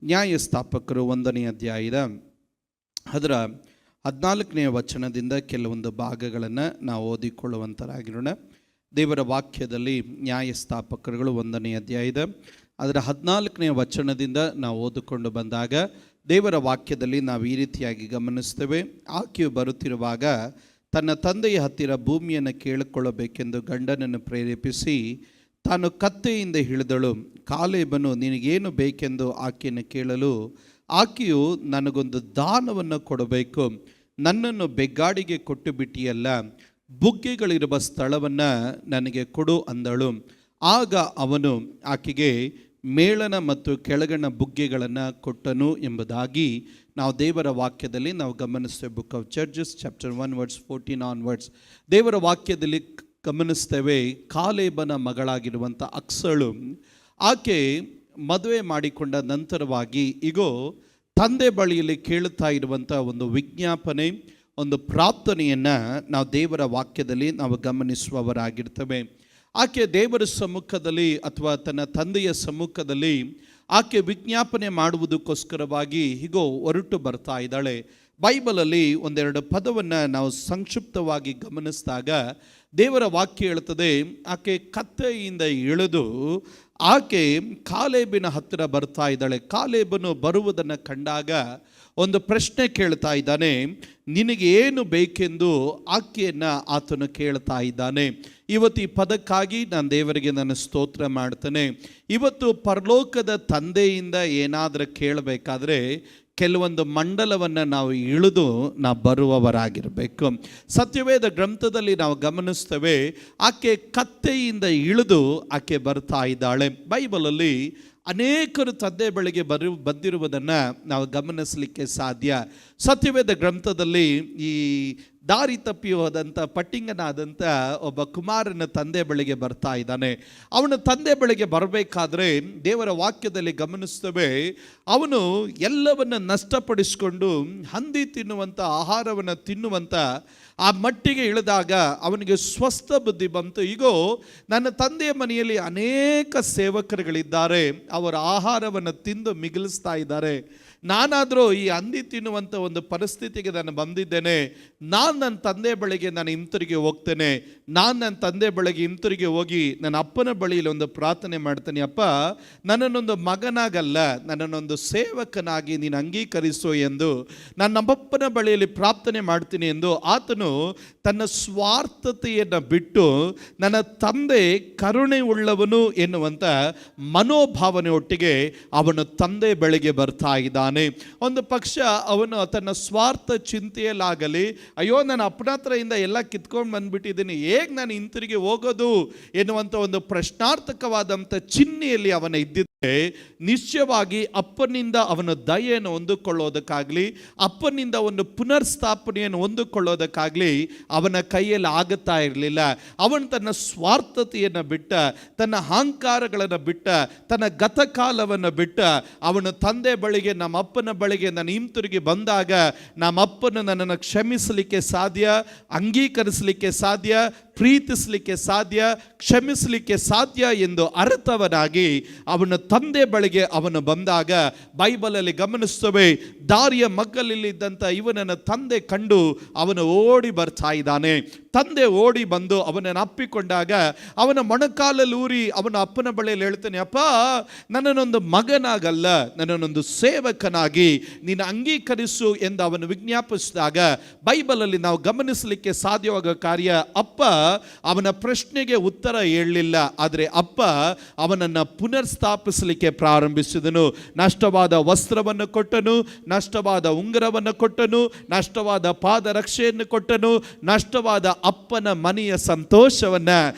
ನ್ಯಾಯಸ್ಥಾಪಕರು 1ನೇ ಅಧ್ಯಾಯದ ಅದರ 14ನೇ ವಚನದಿಂದ ಕೆಲವೊಂದು ಭಾಗಗಳನ್ನು ನಾವು ಓದಿಕೊಳ್ಳುವಂತರಾಗಿರೋಣ. ದೇವರ ವಾಕ್ಯದಲ್ಲಿ ನ್ಯಾಯಸ್ಥಾಪಕರುಗಳು 1ನೇ ಅಧ್ಯಾಯದ ಅದರ 14ನೇ ವಚನದಿಂದ ನಾವು ಓದಿಕೊಂಡು ಬಂದಾಗ ದೇವರ ವಾಕ್ಯದಲ್ಲಿ ನಾವು ಈ ರೀತಿಯಾಗಿ ಗಮನಿಸ್ತೇವೆ. ಆಕೆಯು ಬರುತ್ತಿರುವಾಗ ತನ್ನ ತಂದೆಯ ಹತ್ತಿರ ಭೂಮಿಯನ್ನು ಕೇಳಿಕೊಳ್ಳಬೇಕೆಂದು ಗಂಡನನ್ನು ಪ್ರೇರೇಪಿಸಿ ತಾನು ಕತ್ತೆಯಿಂದ ಹಿಡಿದಳು. ಕಾಲೇಬನು ನಿನಗೇನು ಬೇಕೆಂದು ಆಕೆಯನ್ನು ಕೇಳಲು ಆಕೆಯು ನನಗೊಂದು ದಾನವನ್ನು ಕೊಡಬೇಕು, ನನ್ನನ್ನು ಬೆಗ್ಗಾಡಿಗೆ ಕೊಟ್ಟು ಬಿಟ್ಟಿಯಲ್ಲ, ಬುಗ್ಗೆಗಳಿರುವ ಸ್ಥಳವನ್ನು ನನಗೆ ಕೊಡು ಅಂದಳು. ಆಗ ಅವನು ಆಕೆಗೆ ಮೇಲಣ ಮತ್ತು ಕೆಳಗಣ ಬುಗ್ಗೆಗಳನ್ನು ಕೊಟ್ಟನು ಎಂಬುದಾಗಿ ನಾವು ದೇವರ ವಾಕ್ಯದಲ್ಲಿ ನಾವು ಗಮನಿಸ್ತೇವೆ. Book of Judges chapter 1 verse 14 onwards ದೇವರ ವಾಕ್ಯದಲ್ಲಿ ಗಮನಿಸ್ತೇವೆ. ಕಾಲೇಬನ ಮಗಳಾಗಿರುವಂಥ ಅಕ್ಸಳು ಆಕೆ ಮದುವೆ ಮಾಡಿಕೊಂಡ ನಂತರವಾಗಿ ಈಗೋ ತಂದೆ ಬಳಿಯಲ್ಲಿ ಕೇಳುತ್ತಾ ಇರುವಂಥ ಒಂದು ವಿಜ್ಞಾಪನೆ, ಒಂದು ಪ್ರಾರ್ಥನೆಯನ್ನು ನಾವು ದೇವರ ವಾಕ್ಯದಲ್ಲಿ ನಾವು ಗಮನಿಸುವವರಾಗಿರ್ತೇವೆ. ಆಕೆ ದೇವರ ಸಮ್ಮುಖದಲ್ಲಿ ಅಥವಾ ತನ್ನ ತಂದೆಯ ಸಮ್ಮುಖದಲ್ಲಿ ಆಕೆ ವಿಜ್ಞಾಪನೆ ಮಾಡುವುದಕ್ಕೋಸ್ಕರವಾಗಿ ಹೀಗೋ ಹೊರಟು ಬರ್ತಾ ಇದ್ದಾಳೆ. ಬೈಬಲಲ್ಲಿ ಒಂದೆರಡು ಪದವನ್ನು ನಾವು ಸಂಕ್ಷಿಪ್ತವಾಗಿ ಗಮನಿಸಿದಾಗ ದೇವರ ವಾಕ್ಯ ಹೇಳ್ತದೆ, ಆಕೆ ಕತ್ತೆಯಿಂದ ಇಳಿದು ಆಕೆ ಕಾಲೇಬಿನ ಹತ್ತಿರ ಬರ್ತಾ ಇದ್ದಾಳೆ. ಕಾಲೇಬನು ಬರುವುದನ್ನು ಕಂಡಾಗ ಒಂದು ಪ್ರಶ್ನೆ ಕೇಳ್ತಾ ಇದ್ದಾನೆ. ನಿನಗೆ ಏನು ಬೇಕೆಂದು ಆಕೆಯನ್ನು ಆತನು ಕೇಳ್ತಾ ಇದ್ದಾನೆ. ಇವತ್ತು ಈ ಪದಕ್ಕಾಗಿ ನಾನು ದೇವರಿಗೆ ನಾನು ಸ್ತೋತ್ರ ಮಾಡ್ತೇನೆ. ಇವತ್ತು ಪರಲೋಕದ ತಂದೆಯಿಂದ ಏನಾದರೂ ಕೇಳಬೇಕಾದ್ರೆ ಕೆಲವೊಂದು ಮಂಡಲವನ್ನು ನಾವು ಇಳಿದು ನಾವು ಬರುವವರಾಗಿರಬೇಕು. ಸತ್ಯವೇದ ಗ್ರಂಥದಲ್ಲಿ ನಾವು ಗಮನಿಸ್ತೇವೆ, ಆಕೆ ಕತ್ತೆಯಿಂದ ಇಳಿದು ಆಕೆ ಬರ್ತಾ ಇದ್ದಾಳೆ. ಬೈಬಲಲ್ಲಿ ಅನೇಕರು ತಂದೆ ಬಳಿಗೆ ಬಂದಿರುವುದನ್ನು ನಾವು ಗಮನಿಸಲಿಕ್ಕೆ ಸಾಧ್ಯ. ಸತ್ಯವೇದ ಗ್ರಂಥದಲ್ಲಿ ಈ ದಾರಿ ತಪ್ಪಿ ಹೋದಂಥ ಪಟ್ಟಿಂಗನಾದಂಥ ಒಬ್ಬ ಕುಮಾರನ ತಂದೆ ಬಳಿಗೆ ಬರ್ತಾ ಇದ್ದಾನೆ. ಅವನ ತಂದೆ ಬಳಿಗೆ ಬರಬೇಕಾದ್ರೆ ದೇವರ ವಾಕ್ಯದಲ್ಲಿ ಗಮನಿಸ್ತೇವೆ, ಅವನು ಎಲ್ಲವನ್ನು ನಷ್ಟಪಡಿಸಿಕೊಂಡು ಹಂದಿ ತಿನ್ನುವಂಥ ಆಹಾರವನ್ನು ತಿನ್ನುವಂಥ ಆ ಮಟ್ಟಿಗೆ ಇಳಿದಾಗ ಅವನಿಗೆ ಸ್ವಸ್ಥ ಬುದ್ಧಿ ಬಂತು. ಈಗೋ ನನ್ನ ತಂದೆಯ ಮನೆಯಲ್ಲಿ ಅನೇಕ ಸೇವಕರುಗಳಿದ್ದಾರೆ, ಅವರ ಆಹಾರವನ್ನು ತಿಂದು ಮಿಗಿಲಿಸ್ತಾ ಇದ್ದಾರೆ. ನಾನಾದರೂ ಈ ಹಂದಿ ತಿನ್ನುವಂಥ ಒಂದು ಪರಿಸ್ಥಿತಿಗೆ ನಾನು ಬಂದಿದ್ದೇನೆ. ನಾನು ನನ್ನ ತಂದೆ ಬಳಿಗೆ ನಾನು ಹಿಂತಿರುಗಿ ಹೋಗ್ತೇನೆ. ನಾನು ನನ್ನ ತಂದೆ ಬಳಿಗೆ ಹಿಂತಿರುಗಿ ಹೋಗಿ ನನ್ನ ಅಪ್ಪನ ಬಳಿಯಲ್ಲಿ ಒಂದು ಪ್ರಾರ್ಥನೆ ಮಾಡ್ತೇನೆ. ಅಪ್ಪ, ನನ್ನನ್ನೊಂದು ಮಗನಾಗಲ್ಲ, ನನ್ನನ್ನೊಂದು ಸೇವಕನಾಗಿ ನೀನು ಅಂಗೀಕರಿಸು ಎಂದು ನಾನು ನಮ್ಮಪ್ಪನ ಬಳಿಯಲ್ಲಿ ಪ್ರಾರ್ಥನೆ ಮಾಡ್ತೀನಿ ಎಂದು ಆತನು ತನ್ನ ಸ್ವಾರ್ಥತೆಯನ್ನು ಬಿಟ್ಟು ನನ್ನ ತಂದೆ ಕರುಣೆ ಉಳ್ಳವನು ಎನ್ನುವಂಥ ಮನೋಭಾವನೆ ಒಟ್ಟಿಗೆ ಅವನು ತಂದೆ ಬಳಿಗೆ ಬರ್ತಾ ಇದ್ದಾನೆ. ಒಂದು ಪಕ್ಷ ಅವನು ತನ್ನ ಸ್ವಾರ್ಥ ಚಿಂತೆಯಲ್ಲಾಗಲಿ, ಅಯ್ಯೋ ನಾನು ಅಪ್ಪನ ಹತ್ರದಿಂದ ಎಲ್ಲ ಕಿತ್ಕೊಂಡು ಬಂದ್ಬಿಟ್ಟಿದ್ದೀನಿ, ಹೇಗೆ ನಾನು ಹಿಂತಿರುಗಿ ಹೋಗೋದು ಎನ್ನುವಂಥ ಒಂದು ಪ್ರಶ್ನಾರ್ಥಕವಾದಂಥ ಚಿಹ್ನೆಯಲ್ಲಿ ಅವನ ಇದ್ದಿದ್ದೆ. ನಿಶ್ಚಯವಾಗಿ ಅಪ್ಪನಿಂದ ಅವನ ದಯೆಯನ್ನು ಹೊಂದಿಕೊಳ್ಳೋದಕ್ಕಾಗಲಿ, ಅಪ್ಪನಿಂದ ಒಂದು ಪುನರ್ಸ್ಥಾಪನೆಯನ್ನು ಹೊಂದಿಕೊಳ್ಳೋದಕ್ಕಾಗಲಿ ಅವನ ಕೈಯಲ್ಲಿ ಆಗುತ್ತಾ ಇರಲಿಲ್ಲ. ಅವನು ತನ್ನ ಸ್ವಾರ್ಥತೆಯನ್ನು ಬಿಟ್ಟ, ತನ್ನ ಅಹಂಕಾರಗಳನ್ನು ಬಿಟ್ಟ, ತನ್ನ ಗತಕಾಲವನ್ನು ಬಿಟ್ಟ ಅವನು ತಂದೆ ಬಳಿಗೆ, ನಮ್ಮ ಅಪ್ಪನ ಬಳಿಗೆ ನಾನು ಹಿಂತಿರುಗಿ ಬಂದಾಗ ನಮ್ಮಪ್ಪನು ನನ್ನನ್ನು ಕ್ಷಮಿಸಲಿಕ್ಕೆ ಸಾಧ್ಯ, ಅಂಗೀಕರಿಸಲಿಕ್ಕೆ ಸಾಧ್ಯ, ಪ್ರೀತಿಸಲಿಕ್ಕೆ ಸಾಧ್ಯ, ಕ್ಷಮಿಸಲಿಕ್ಕೆ ಸಾಧ್ಯ ಎಂದು ಅರ್ಥವನಾಗಿ ಅವನ ತಂದೆ ಬಳಿಗೆ ಅವನು ಬಂದಾಗ ಬೈಬಲಲ್ಲಿ ಗಮನಿಸ್ತವೆ, ದಾರಿಯ ಮಗ್ಗಲಲ್ಲಿದ್ದಂಥ ಇವನನ್ನು ತಂದೆ ಕಂಡು ಅವನು ಓಡಿ ಬರ್ತಾ ಇದ್ದಾನೆ. ತಂದೆ ಓಡಿ ಬಂದು ಅವನನ್ನು ಅಪ್ಪಿಕೊಂಡಾಗ ಅವನ ಮೊಣಕಾಲಲ್ಲಿ ಊರಿ ಅವನ ಅಪ್ಪನ ಬಳಿಯಲ್ಲಿ ಹೇಳ್ತಾನೆ, ಅಪ್ಪ, ನನ್ನನ್ನೊಂದು ಮಗನಾಗಲ್ಲ, ನನ್ನನ್ನೊಂದು ಸೇವಕನಾಗಿ ನೀನು ಅಂಗೀಕರಿಸು ಎಂದು ಅವನು ವಿಜ್ಞಾಪಿಸಿದಾಗ ಬೈಬಲಲ್ಲಿ ನಾವು ಗಮನಿಸಲಿಕ್ಕೆ ಸಾಧ್ಯವಾಗೋ ಕಾರ್ಯ, ಅಪ್ಪ ಅವನ ಪ್ರಶ್ನೆಗೆ ಉತ್ತರ ಹೇಳಲಿಲ್ಲ, ಆದರೆ ಅಪ್ಪ ಅವನನ್ನು ಪುನರ್ಸ್ಥಾಪಿಸಲಿಕ್ಕೆ ಪ್ರಾರಂಭಿಸಿದನು. ನಷ್ಟವಾದ ವಸ್ತ್ರವನ್ನು ಕೊಟ್ಟನು, ನಷ್ಟವಾದ ಉಂಗುರವನ್ನು ಕೊಟ್ಟನು, ನಷ್ಟವಾದ ಪಾದರಕ್ಷೆಯನ್ನು ಕೊಟ್ಟನು, ನಷ್ಟವಾದ ಅಪ್ಪನ ಮನೆಯ ಸಂತೋಷವನ್ನ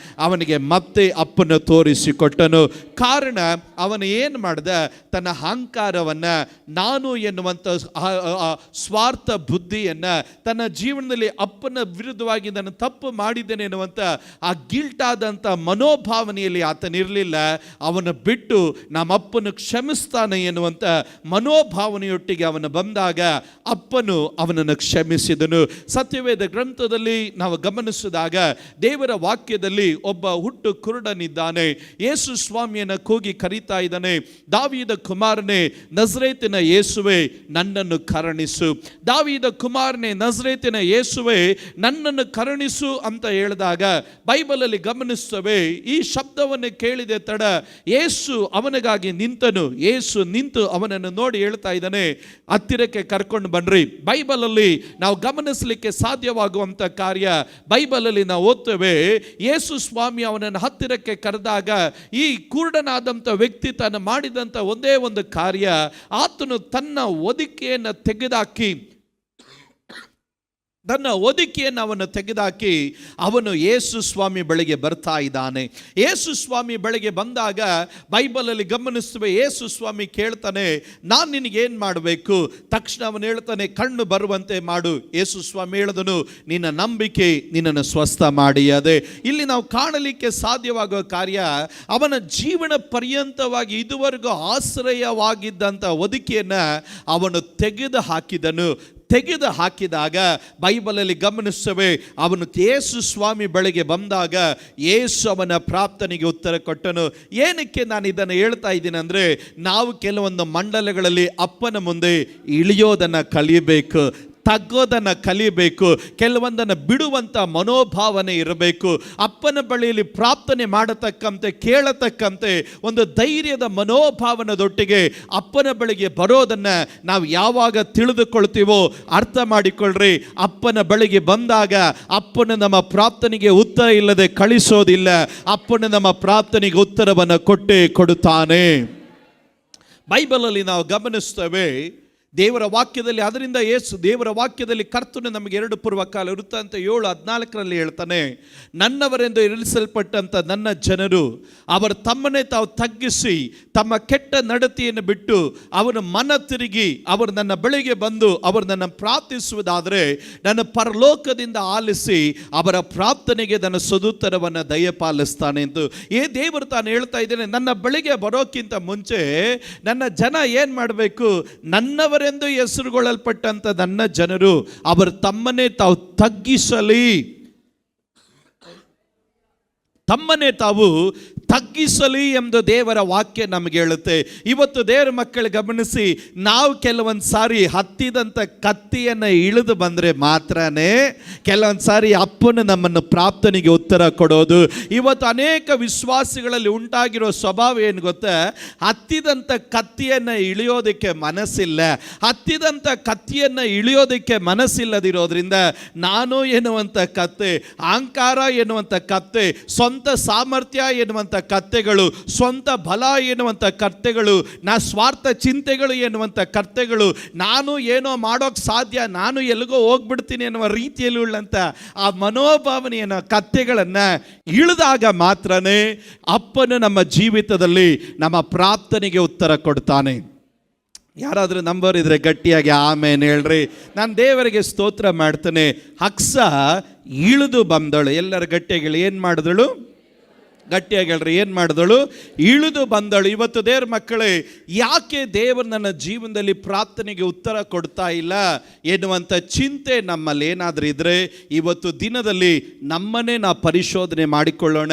ಅವನಿಗೆ ಮತ್ತೆ ಅಪ್ಪನ ತೋರಿಸಿಕೊಟ್ಟನು. ಕಾರಣ ಅವನು ಏನು ಮಾಡ್ದ, ತನ್ನ ಅಹಂಕಾರವನ್ನ, ನಾನು ಎನ್ನುವಂಥ ಸ್ವಾರ್ಥ ಬುದ್ಧಿಯನ್ನ, ತನ್ನ ಜೀವನದಲ್ಲಿ ಅಪ್ಪನ ವಿರುದ್ಧವಾಗಿ ನಾನು ತಪ್ಪು ಮಾಡಿದ್ದೇನೆ ಎನ್ನುವಂಥ ಎನ್ನುವಂಥ ಆ ಗಿಲ್ಟಾದಂಥ ಮನೋಭಾವನೆಯಲ್ಲಿ ಆತನಿರಲಿಲ್ಲ. ಅವನು ಬಿಟ್ಟು ನಮ್ಮಪ್ಪನು ಕ್ಷಮಿಸ್ತಾನೆ ಎನ್ನುವಂಥ ಮನೋಭಾವನೆಯೊಟ್ಟಿಗೆ ಅವನು ಬಂದಾಗ ಅಪ್ಪನು ಅವನನ್ನು ಕ್ಷಮಿಸಿದನು. ಸತ್ಯವೇದ ಗ್ರಂಥದಲ್ಲಿ ನಾವು ಗಮನಿಸಿದಾಗ ದೇವರ ವಾಕ್ಯದಲ್ಲಿ ಒಬ್ಬ ಹುಟ್ಟು ಕುರುಡನಿದ್ದಾನೆ. ಯೇಸು ಸ್ವಾಮಿಯನ್ನು ಕೂಗಿ ಕರೀತಾ ಇದ್ದಾನೆ, ದಾವೀದ ಕುಮಾರನೇ, ನಜರೇತಿನ ಯೇಸುವೆ, ನನ್ನನ್ನು ಕರುಣಿಸು. ದಾವೀದ ಕುಮಾರನೇ, ನಜರೇತಿನ ಯೇಸುವೆ, ನನ್ನನ್ನು ಕರುಣಿಸು ಅಂತ ಹೇಳಿದಾಗ ಬೈಬಲಲ್ಲಿ ಗಮನಿಸ್ತವೆ, ಈ ಶಬ್ದವನ್ನು ಕೇಳಿದ ತಡ ಯೇಸು ಅವನಿಗಾಗಿ ನಿಂತನು. ಯೇಸು ನಿಂತು ಅವನನ್ನು ನೋಡಿ ಹೇಳ್ತಾ ಇದ್ದಾನೆ, ಹತ್ತಿರಕ್ಕೆ ಕರ್ಕೊಂಡು ಬನ್ರಿ. ಬೈಬಲಲ್ಲಿ ನಾವು ಗಮನಿಸಲಿಕ್ಕೆ ಸಾಧ್ಯವಾಗುವಂಥ ಕಾರ್ಯ ಬೈಬಲಲ್ಲಿ ನಾವು ಓದ್ತೇವೆ. ಯೇಸು ಸ್ವಾಮಿ ಅವನನ್ನು ಹತ್ತಿರಕ್ಕೆ ಕರೆದಾಗ ಈ ಕುರುಡನಾದಂಥ ವ್ಯಕ್ತಿ ತಾನು ಮಾಡಿದಂಥ ಒಂದೇ ಒಂದು ಕಾರ್ಯ, ಆತನು ತನ್ನ ಹೊದಿಕೆಯನ್ನು ತೆಗೆದಾಕಿ ಅವನು ತೆಗೆದಾಕಿ ಅವನು ಯೇಸು ಸ್ವಾಮಿ ಬಳಿಗೆ ಬರ್ತಾ ಇದ್ದಾನೆ. ಯೇಸು ಸ್ವಾಮಿ ಬಳಿಗೆ ಬಂದಾಗ ಬೈಬಲಲ್ಲಿ ಗಮನಿಸುವೆ, ಯೇಸು ಸ್ವಾಮಿ ಕೇಳ್ತಾನೆ, ನಾನು ನಿನಗೇನು ಮಾಡಬೇಕು? ತಕ್ಷಣ ಅವನು ಹೇಳ್ತಾನೆ, ಕಣ್ಣು ಬರುವಂತೆ ಮಾಡು. ಯೇಸು ಸ್ವಾಮಿ ಹೇಳಿದನು, ನಿನ್ನ ನಂಬಿಕೆ ನಿನ್ನನ್ನು ಸ್ವಸ್ಥ ಮಾಡಿಯದೆ. ಇಲ್ಲಿ ನಾವು ಕಾಣಲಿಕ್ಕೆ ಸಾಧ್ಯವಾಗುವ ಕಾರ್ಯ, ಅವನ ಜೀವನ ಪರ್ಯಂತವಾಗಿ ಇದುವರೆಗೂ ಆಶ್ರಯವಾಗಿದ್ದಂಥ ಹೊದಿಕೆಯನ್ನು ಅವನು ತೆಗೆದು ಹಾಕಿದಾಗ ಬೈಬಲಲ್ಲಿ ಗಮನಿಸುವೆ, ಅವನು ಯೇಸು ಸ್ವಾಮಿ ಬಳಿಗೆ ಬಂದಾಗ ಯೇಸು ಅವನ ಪ್ರಾರ್ಥನೆಗೆ ಉತ್ತರ ಕೊಟ್ಟನು. ಏನಕ್ಕೆ ನಾನು ಇದನ್ನು ಹೇಳ್ತಾ ಇದ್ದೀನಿ ಅಂದರೆ, ನಾವು ಕೆಲವೊಂದು ಮಂಡಲಗಳಲ್ಲಿ ಅಪ್ಪನ ಮುಂದೆ ಇಳಿಯೋದನ್ನು ಕಲಿಯಬೇಕು, ತಗ್ಗೋದನ್ನು ಕಲಿಯಬೇಕು, ಕೆಲವೊಂದನ್ನು ಬಿಡುವಂಥ ಮನೋಭಾವನೆ ಇರಬೇಕು. ಅಪ್ಪನ ಬಳಿಯಲ್ಲಿ ಪ್ರಾರ್ಥನೆ ಮಾಡತಕ್ಕಂತೆ, ಕೇಳತಕ್ಕಂತೆ ಒಂದು ಧೈರ್ಯದ ಮನೋಭಾವನದೊಟ್ಟಿಗೆ ಅಪ್ಪನ ಬಳಿಗೆ ಬರೋದನ್ನು ನಾವು ಯಾವಾಗ ತಿಳಿದುಕೊಳ್ತೀವೋ ಅರ್ಥ ಮಾಡಿಕೊಳ್ಳ್ರಿ. ಅಪ್ಪನ ಬಳಿಗೆ ಬಂದಾಗ ಅಪ್ಪನ ನಮ್ಮ ಪ್ರಾರ್ಥನೆಗೆ ಉತ್ತರ ಇಲ್ಲದೆ ಕಳಿಸೋದಿಲ್ಲ. ಅಪ್ಪನ ನಮ್ಮ ಪ್ರಾರ್ಥನೆಗೆ ಉತ್ತರವನ್ನು ಕೊಟ್ಟೇ ಕೊಡುತ್ತಾನೆ. ಬೈಬಲಲ್ಲಿ ನಾವು ಗಮನಿಸ್ತೇವೆ, ದೇವರ ವಾಕ್ಯದಲ್ಲಿ, ಅದರಿಂದ ಯೇಸು ದೇವರ ವಾಕ್ಯದಲ್ಲಿ ಕರ್ತನು ನಮಗೆ 2 ಪೂರ್ವಕಾಲ ವೃತ್ತಾಂತ 7:14 ಹೇಳ್ತಾನೆ, ನನ್ನವರೆಂದು ಇರಿಸಲ್ಪಟ್ಟಂಥ ನನ್ನ ಜನರು ಅವರು ತಮ್ಮನ್ನೇ ತಾವು ತಗ್ಗಿಸಿ ತಮ್ಮ ಕೆಟ್ಟ ನಡತೆಯನ್ನು ಬಿಟ್ಟು ಅವನು ಮನ ತಿರುಗಿ ಅವರು ನನ್ನ ಬಳಿಗೆ ಬಂದು ಅವರು ನನ್ನ ಪ್ರಾರ್ಥಿಸುವುದಾದರೆ ನನ್ನ ಪರಲೋಕದಿಂದ ಆಲಿಸಿ ಅವರ ಪ್ರಾರ್ಥನೆಗೆ ನನ್ನ ಸದುತ್ತರವನ್ನು ದಯಪಾಲಿಸ್ತಾನೆ ಎಂದು ದೇವರು ತಾನು ಹೇಳ್ತಾ ಇದ್ದೇನೆ. ನನ್ನ ಬಳಿಗೆ ಬರೋಕ್ಕಿಂತ ಮುಂಚೆ ನನ್ನ ಜನ ಏನು ಮಾಡಬೇಕು? ನನ್ನವರೆಂದು ಹೆಸರುಗೊಳ್ಳಲ್ಪಟ್ಟಂಥ ನನ್ನ ಜನರು ಅವರು ತಮ್ಮನ್ನೇ ತಾವು ತಗ್ಗಿಸಲಿ ಎಂದು ದೇವರ ವಾಕ್ಯ ನಮಗೆ ಹೇಳುತ್ತೆ. ಇವತ್ತು ದೇವರ ಮಕ್ಕಳು ಗಮನಿಸಿ, ನಾವು ಕೆಲವೊಂದು ಸಾರಿ ಹತ್ತಿದಂಥ ಕತ್ತಿಯನ್ನು ಇಳಿದು ಬಂದರೆ ಮಾತ್ರನೇ ಕೆಲವೊಂದು ಸಾರಿ ಅಪ್ಪನು ನಮ್ಮನ್ನು ಪ್ರಾರ್ಥನೆಗೆ ಉತ್ತರ ಕೊಡೋದು. ಇವತ್ತು ಅನೇಕ ವಿಶ್ವಾಸಿಗಳಲ್ಲಿ ಉಂಟಾಗಿರೋ ಸ್ವಭಾವ ಏನು ಗೊತ್ತಾ? ಹತ್ತಿದಂಥ ಕತ್ತಿಯನ್ನು ಇಳಿಯೋದಕ್ಕೆ ಮನಸ್ಸಿಲ್ಲ. ಹತ್ತಿದಂಥ ಕತ್ತಿಯನ್ನು ಇಳಿಯೋದಕ್ಕೆ ಮನಸ್ಸಿಲ್ಲದಿರೋದ್ರಿಂದ ನಾನು ಎನ್ನುವಂಥ ಕತ್ತೆ, ಅಹಂಕಾರ ಎನ್ನುವಂಥ ಕತ್ತೆ, ಸ್ವಂತ ಸಾಮರ್ಥ್ಯ ಎನ್ನುವಂಥ ಕತ್ತೆಗಳು, ಸ್ವಂತ ಬಲ ಎನ್ನುವಂಥ ಕತ್ತೆಗಳು, ಸ್ವಾರ್ಥ ಚಿಂತೆಗಳು ಎನ್ನುವಂಥ ಕತ್ತೆಗಳು, ನಾನು ಏನೋ ಮಾಡೋಕ್ಕೆ ಸಾಧ್ಯ, ನಾನು ಎಲ್ಲಿಗೋ ಹೋಗ್ಬಿಡ್ತೀನಿ ಎನ್ನುವ ರೀತಿಯಲ್ಲಿ ಉಳ್ಳಂಥ ಆ ಮನೋಭಾವನೆಯನ್ನು ಕತ್ತೆಗಳನ್ನು ಇಳಿದಾಗ ಮಾತ್ರನೇ ಅಪ್ಪನು ನಮ್ಮ ಜೀವಿತದಲ್ಲಿ ನಮ್ಮ ಪ್ರಾರ್ಥನೆಗೆ ಉತ್ತರ ಕೊಡ್ತಾನೆ. ಯಾರಾದರೂ ನಂಬರ್ ಇದ್ರೆ ಗಟ್ಟಿಯಾಗಿ ಆಮೇನ್ ಹೇಳ್ರಿ. ನಾನು ದೇವರಿಗೆ ಸ್ತೋತ್ರ ಮಾಡ್ತೇನೆ. ಹಕ್ಸ ಇಳಿದು ಬಂದಳು. ಎಲ್ಲರ ಗಟ್ಟಿಯಾಗಿ ಏನು ಮಾಡಿದಳು? ಗಟ್ಟಿಯಾಗಿ ಹೇಳ್ರಿ, ಏನು ಮಾಡಿದಳು? ಇಳಿದು ಬಂದಳು. ಇವತ್ತು ದೇವ್ರ ಮಕ್ಕಳೇ, ಯಾಕೆ ದೇವರು ನನ್ನ ಜೀವನದಲ್ಲಿ ಪ್ರಾರ್ಥನೆಗೆ ಉತ್ತರ ಕೊಡ್ತಾ ಇಲ್ಲ ಎನ್ನುವಂಥ ಚಿಂತೆ ನಮ್ಮಲ್ಲಿ ಏನಾದರೂ ಇದ್ದರೆ ಇವತ್ತು ದಿನದಲ್ಲಿ ನಮ್ಮನ್ನೇ ನಾವು ಪರಿಶೋಧನೆ ಮಾಡಿಕೊಳ್ಳೋಣ.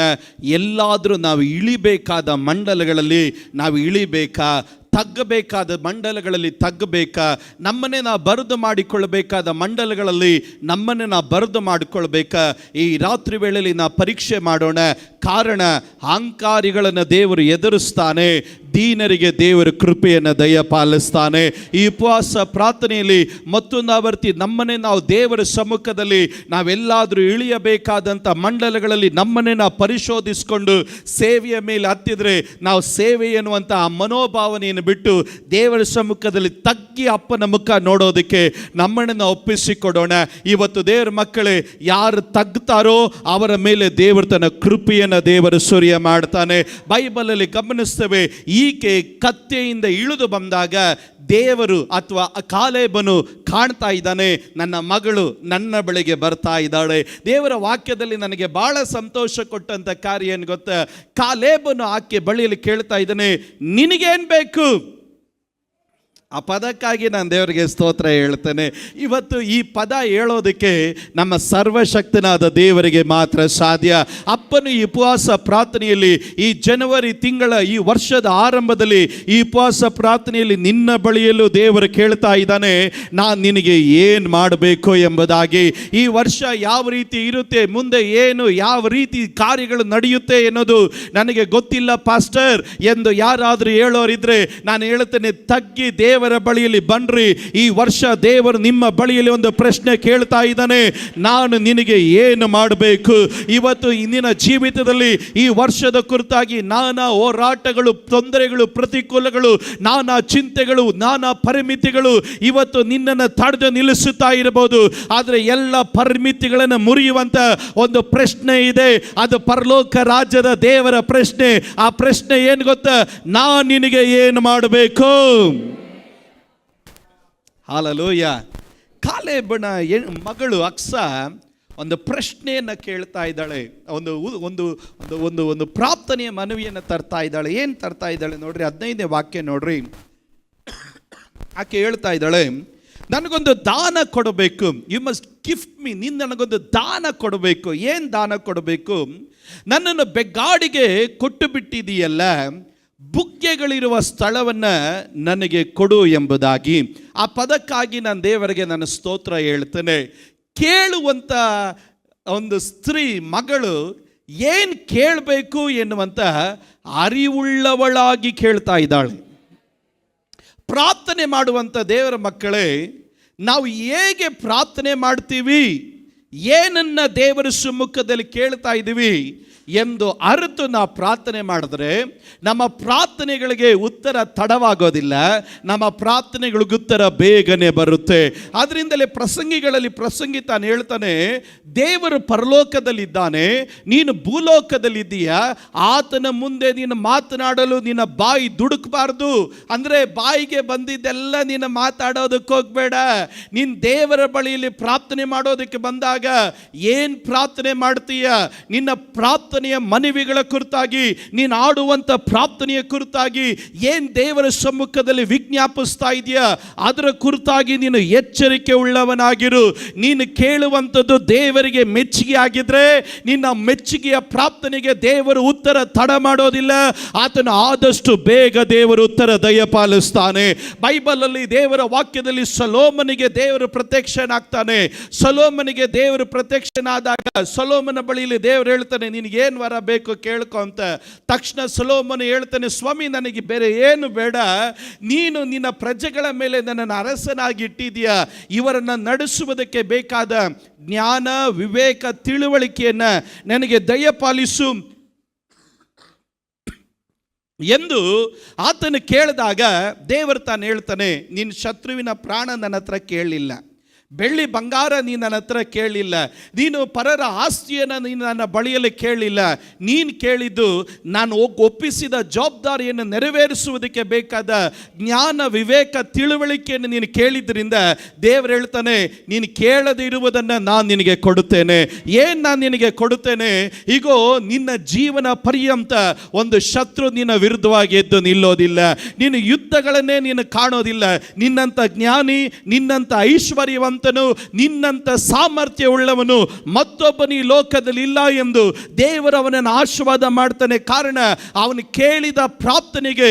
ಎಲ್ಲಾದರೂ ನಾವು ಇಳಿಬೇಕಾದ ಮಂಡಲಗಳಲ್ಲಿ ನಾವು ಇಳಿಬೇಕಾ? ತಗ್ಗಬೇಕಾದ ಮಂಡಲಗಳಲ್ಲಿ ತಗ್ಗಬೇಕಾ? ನಮ್ಮನ್ನೇ ನಾವು ಬರೆದು ಮಾಡಿಕೊಳ್ಳಬೇಕಾದ ಮಂಡಲಗಳಲ್ಲಿ ನಮ್ಮನ್ನೇ ನಾವು ಬರೆದು ಮಾಡಿಕೊಳ್ಬೇಕಾ? ಈ ರಾತ್ರಿ ವೇಳೆಯಲ್ಲಿ ನಾವು ಪರೀಕ್ಷೆ ಮಾಡೋಣ. ಕಾರಣ, ಅಹಂಕಾರಿಗಳನ್ನು ದೇವರು ಎದುರಿಸ್ತಾನೆ, ದೀನರಿಗೆ ದೇವರ ಕೃಪೆಯನ್ನು ದಯಪಾಲಿಸ್ತಾನೆ. ಈ ಉಪವಾಸ ಪ್ರಾರ್ಥನೆಯಲ್ಲಿ ಮತ್ತೊಂದು ಆವರ್ತಿ ನಮ್ಮನ್ನೇ ನಾವು ದೇವರ ಸಮ್ಮುಖದಲ್ಲಿ ನಾವೆಲ್ಲಾದರೂ ಇಳಿಯಬೇಕಾದಂಥ ಮಂಡಲಗಳಲ್ಲಿ ನಮ್ಮನ್ನೇ ನಾವು ಪರಿಶೋಧಿಸಿಕೊಂಡು ಸೇವೆಯ ಮೇಲೆ ಹತ್ತಿದ್ರೆ ನಾವು ಸೇವೆ ಎನ್ನುವಂಥ ಆ ಮನೋಭಾವನೆಯನ್ನು ಬಿಟ್ಟು ದೇವರ ಸಮ್ಮುಖದಲ್ಲಿ ತಗ್ಗಿ ಅಪ್ಪನ ಮುಖ ನೋಡೋದಕ್ಕೆ ನಮ್ಮನ್ನು ನಾವು ಒಪ್ಪಿಸಿಕೊಡೋಣ. ಇವತ್ತು ದೇವರ ಮಕ್ಕಳೇ, ಯಾರು ತಗ್ತಾರೋ ಅವರ ಮೇಲೆ ದೇವರು ತನ್ನ ಕೃಪೆಯನ್ನು ದೇವರು ಸುರಿಯ ಮಾಡ್ತಾನೆ. ಬೈಬಲಲ್ಲಿ ಗಮನಿಸ್ತೇವೆ, ಈ ಈಕೆ ಕತ್ತೆಯಿಂದ ಇಳಿದು ಬಂದಾಗ ದೇವರು ಅಥವಾ ಕಾಲೇಬನು ಕಾಣ್ತಾ ಇದ್ದಾನೆ, ನನ್ನ ಮಗಳು ನನ್ನ ಬಳಿಗೆ ಬರ್ತಾ ಇದ್ದಾಳೆ. ದೇವರ ವಾಕ್ಯದಲ್ಲಿ ನನಗೆ ಬಹಳ ಸಂತೋಷ ಕೊಟ್ಟಂತ ಕಾರ್ಯ ಏನು ಗೊತ್ತಾ? ಕಾಲೇಬನು ಆಕೆ ಬಳಿಯಲ್ಲಿ ಕೇಳ್ತಾ ಇದ್ದಾನೆ, ನಿನಗೇನು ಬೇಕು? ಆ ಪದಕ್ಕಾಗಿ ನಾನು ದೇವರಿಗೆ ಸ್ತೋತ್ರ ಹೇಳ್ತೇನೆ. ಇವತ್ತು ಈ ಪದ ಹೇಳೋದಕ್ಕೆ ನಮ್ಮ ಸರ್ವಶಕ್ತನಾದ ದೇವರಿಗೆ ಮಾತ್ರ ಸಾಧ್ಯ. ಅಪ್ಪನು ಈ ಉಪವಾಸ ಪ್ರಾರ್ಥನೆಯಲ್ಲಿ, ಈ ಜನವರಿ ತಿಂಗಳ ಈ ವರ್ಷದ ಆರಂಭದಲ್ಲಿ ಈ ಉಪವಾಸ ಪ್ರಾರ್ಥನೆಯಲ್ಲಿ ನಿನ್ನ ಬಳಿಯಲ್ಲೂ ದೇವರು ಕೇಳ್ತಾ ಇದ್ದಾನೆ, ನಾನು ನಿನಗೆ ಏನು ಮಾಡಬೇಕು ಎಂಬುದಾಗಿ. ಈ ವರ್ಷ ಯಾವ ರೀತಿ ಇರುತ್ತೆ, ಮುಂದೆ ಏನು ಯಾವ ರೀತಿ ಕಾರ್ಯಗಳು ನಡೆಯುತ್ತೆ ಎನ್ನುವುದು ನನಗೆ ಗೊತ್ತಿಲ್ಲ ಪಾಸ್ಟರ್ ಎಂದು ಯಾರಾದರೂ ಹೇಳೋರಿದ್ರೆ ನಾನು ಹೇಳ್ತೇನೆ, ತಗ್ಗಿ ದೇವರ ಬಳಿಯಲ್ಲಿ ಬನ್ರಿ. ಈ ವರ್ಷ ದೇವರು ನಿಮ್ಮ ಬಳಿಯಲ್ಲಿ ಒಂದು ಪ್ರಶ್ನೆ ಕೇಳ್ತಾ ಇದ್ದಾನೆ, ನಾನು ನಿನಗೆ ಏನು ಮಾಡಬೇಕು? ಇವತ್ತು ಇಂದಿನ ಜೀವಿತದಲ್ಲಿ ಈ ವರ್ಷದ ಕುರಿತಾಗಿ ನಾನಾ ಹೋರಾಟಗಳು, ತೊಂದರೆಗಳು, ಪ್ರತಿಕೂಲಗಳು, ನಾನಾ ಚಿಂತೆಗಳು, ನಾನಾ ಪರಿಮಿತಿಗಳು ಇವತ್ತು ನಿನ್ನನ್ನು ತಡೆದು ನಿಲ್ಲಿಸುತ್ತಾ ಇರಬಹುದು. ಆದರೆ ಎಲ್ಲ ಪರಿಮಿತಿಗಳನ್ನು ಮುರಿಯುವಂತ ಒಂದು ಪ್ರಶ್ನೆ ಇದೆ, ಅದು ಪರಲೋಕ ರಾಜ್ಯದ ದೇವರ ಪ್ರಶ್ನೆ. ಆ ಪ್ರಶ್ನೆ ಏನು ಗೊತ್ತಾ? ನಾನು ನಿನಗೆ ಏನು ಮಾಡಬೇಕು? ಹಾಲೆಲೂಯ. ಕಾಲೇಬನ ಮಗಳು ಅಕ್ಸ ಒಂದು ಪ್ರಶ್ನೆಯನ್ನು ಕೇಳ್ತಾ ಇದ್ದಾಳೆ, ಒಂದು ಒಂದು ಒಂದು ಒಂದು ಪ್ರಾರ್ಥನೆಯ ಮನವಿಯನ್ನು ತರ್ತಾ ಇದ್ದಾಳೆ. ಏನು ತರ್ತಾ ಇದ್ದಾಳೆ ನೋಡ್ರಿ, 15ನೇ ವಾಕ್ಯ ನೋಡ್ರಿ. ಆಕೆ ಹೇಳ್ತಾ ಇದ್ದಾಳೆ, ನನಗೊಂದು ದಾನ ಕೊಡಬೇಕು. You must gift me. ನೀನು ನನಗೊಂದು ದಾನ ಕೊಡಬೇಕು. ಏನು ದಾನ ಕೊಡಬೇಕು? ನನ್ನನ್ನು ಬೆಗ್ಗಾಡಿಗೆ ಕೊಟ್ಟು ಬಿಟ್ಟಿದೆಯಲ್ಲ, ಬುಗ್ಗೆಗಳಿರುವ ಸ್ಥಳವನ್ನು ನನಗೆ ಕೊಡು ಎಂಬುದಾಗಿ. ಆ ಪದಕ್ಕಾಗಿ ನಾನು ದೇವರಿಗೆ ನನ್ನ ಸ್ತೋತ್ರ ಹೇಳ್ತೇನೆ. ಕೇಳುವಂಥ ಒಂದು ಸ್ತ್ರೀ ಮಗಳು ಏನು ಕೇಳಬೇಕು ಎನ್ನುವಂಥ ಅರಿವುಳ್ಳವಳಾಗಿ ಕೇಳ್ತಾ ಇದ್ದಾಳೆ. ಪ್ರಾರ್ಥನೆ ಮಾಡುವಂಥ ದೇವರ ಮಕ್ಕಳೇ, ನಾವು ಹೇಗೆ ಪ್ರಾರ್ಥನೆ ಮಾಡ್ತೀವಿ, ಏನನ್ನ ದೇವರ ಸಮ್ಮುಖದಲ್ಲಿ ಕೇಳ್ತಾ ಇದ್ದೀವಿ ಎಂದು ಅರಿತು ನಾವು ಪ್ರಾರ್ಥನೆ ಮಾಡಿದ್ರೆ ನಮ್ಮ ಪ್ರಾರ್ಥನೆಗಳಿಗೆ ಉತ್ತರ ತಡವಾಗೋದಿಲ್ಲ, ನಮ್ಮ ಪ್ರಾರ್ಥನೆಗಳಿಗೆ ಉತ್ತರ ಬೇಗನೆ ಬರುತ್ತೆ. ಅದರಿಂದಲೇ ಪ್ರಸಂಗಿಗಳಲ್ಲಿ ಪ್ರಸಂಗಿ ತಾನು ಹೇಳ್ತಾನೆ, ದೇವರು ಪರಲೋಕದಲ್ಲಿದ್ದಾನೆ, ನೀನು ಭೂಲೋಕದಲ್ಲಿದ್ದೀಯಾ, ಆತನ ಮುಂದೆ ನೀನು ಮಾತನಾಡಲು ನಿನ್ನ ಬಾಯಿ ದುಡುಕಬಾರ್ದು. ಅಂದರೆ ಬಾಯಿಗೆ ಬಂದಿದ್ದೆಲ್ಲ ನೀನು ಮಾತಾಡೋದಕ್ಕೆ ಹೋಗಬೇಡ. ನೀನು ದೇವರ ಬಳಿಯಲ್ಲಿ ಪ್ರಾರ್ಥನೆ ಮಾಡೋದಕ್ಕೆ ಬಂದಾಗ ಏನು ಪ್ರಾರ್ಥನೆ ಮಾಡ್ತೀಯ, ನಿನ್ನ ಪ್ರಾರ್ಥನೆಯ ಮನವಿಗಳ ಕುರಿತಾಗಿ, ನೀನು ಆಡುವಂಥ ಪ್ರಾರ್ಥನೆಯ ಕುರಿತಾಗಿ ಏನು ದೇವರ ಸಮ್ಮುಖದಲ್ಲಿ ವಿಜ್ಞಾಪಿಸ್ತಾ ಇದೆಯಾ ಅದರ ಕುರಿತಾಗಿ ನೀನು ಎಚ್ಚರಿಕೆ ಉಳ್ಳವನಾಗಿರು. ನೀನು ಕೇಳುವಂಥದ್ದು ದೇವರಿಗೆ ಮೆಚ್ಚುಗೆ ಆಗಿದ್ರೆ ನಿನ್ನ ಮೆಚ್ಚುಗೆಯ ಪ್ರಾರ್ಥನೆಗೆ ದೇವರು ಉತ್ತರ ತಡ ಮಾಡೋದಿಲ್ಲ. ಆತನ ಆದಷ್ಟು ಬೇಗ ದೇವರು ಉತ್ತರ ದಯಪಾಲಿಸ್ತಾನೆ. ಬೈಬಲಲ್ಲಿ ದೇವರ ವಾಕ್ಯದಲ್ಲಿ ಸೊಲೊಮೋನನಿಗೆ ದೇವರು ಪ್ರತ್ಯಕ್ಷನಾಗ್ತಾನೆ. ಸೊಲೊಮೋನನಿಗೆ ದೇವರು ಪ್ರತ್ಯಕ್ಷನಾದಾಗ ಸೊಲೊಮೋನ ಬಳಿಯಲ್ಲಿ ದೇವರು ಹೇಳ್ತಾನೆ, ನಿನಗೆ ಏನು ವರ ಬೇಕು ಕೇಳ್ಕೊ ಅಂತ. ತಕ್ಷಣ ಸೊಲೊಮೋನ ಹೇಳ್ತಾನೆ, ಸ್ವಾಮಿ ನನಗೆ ಬೇರೆ ಏನು ಬೇಡ, ನೀನು ನಿನ್ನ ಪ್ರಜೆಗಳ ಮೇಲೆ ನನ್ನನ್ನು ಅರಸನಾಗಿ ಇಟ್ಟಿದ್ದೀಯ, ಇವರನ್ನು ನಡೆಸುವುದಕ್ಕೆ ಬೇಕಾದ ಜ್ಞಾನ, ವಿವೇಕ, ತಿಳುವಳಿಕೆಯನ್ನು ನನಗೆ ದಯಪಾಲಿಸು ಎಂದು ಆತನು ಕೇಳಿದಾಗ ದೇವರು ತಾನು ಹೇಳ್ತಾನೆ, ನಿನ್ನ ಶತ್ರುವಿನ ಪ್ರಾಣ ನನ್ನ ಹತ್ರ ಕೇಳಲಿಲ್ಲ, ಬೆಳ್ಳಿ ಬಂಗಾರ ನೀನು ನನ್ನ ಹತ್ರ ಕೇಳಲಿಲ್ಲ, ನೀನು ಪರರ ಆಸ್ತಿಯನ್ನು ನೀನು ನನ್ನ ಬಳಿಯಲ್ಲಿ ಕೇಳಲಿಲ್ಲ. ನೀನು ಕೇಳಿದ್ದು ನಾನು ಒಪ್ಪಿಸಿದ ಜವಾಬ್ದಾರಿಯನ್ನು ನೆರವೇರಿಸುವುದಕ್ಕೆ ಬೇಕಾದ ಜ್ಞಾನ, ವಿವೇಕ, ತಿಳುವಳಿಕೆಯನ್ನು ನೀನು ಕೇಳಿದ್ರಿಂದ ದೇವರು ಹೇಳ್ತಾನೆ, ನೀನು ಕೇಳದೆ ಇರುವುದನ್ನು ನಾನು ನಿನಗೆ ಕೊಡುತ್ತೇನೆ. ಏನು ನಾನು ನಿನಗೆ ಕೊಡುತ್ತೇನೆ? ಈಗೋ ನಿನ್ನ ಜೀವನ ಪರ್ಯಂತ ಒಂದು ಶತ್ರು ನಿನ್ನ ವಿರುದ್ಧವಾಗಿ ಎದ್ದು ನಿಲ್ಲೋದಿಲ್ಲ, ನೀನು ಯುದ್ಧಗಳನ್ನೇ ನೀನು ಕಾಣೋದಿಲ್ಲ. ನಿನ್ನಂಥ ಜ್ಞಾನಿ, ನಿನ್ನಂಥ ಐಶ್ವರ್ಯವಂತ, ನಿನ್ನಂತ ಸಾಮರ್ಥ್ಯ ಉಳ್ಳವನು ಮತ್ತೊಬ್ಬನು ಈ ಲೋಕದಲ್ಲಿ ಇಲ್ಲ ಎಂದು ದೇವರು ಅವನನ್ನು ಆಶೀರ್ವಾದ ಮಾಡ್ತಾನೆ. ಕಾರಣ ಅವನು ಕೇಳಿದ ಪ್ರಾರ್ಥನೆಗೆ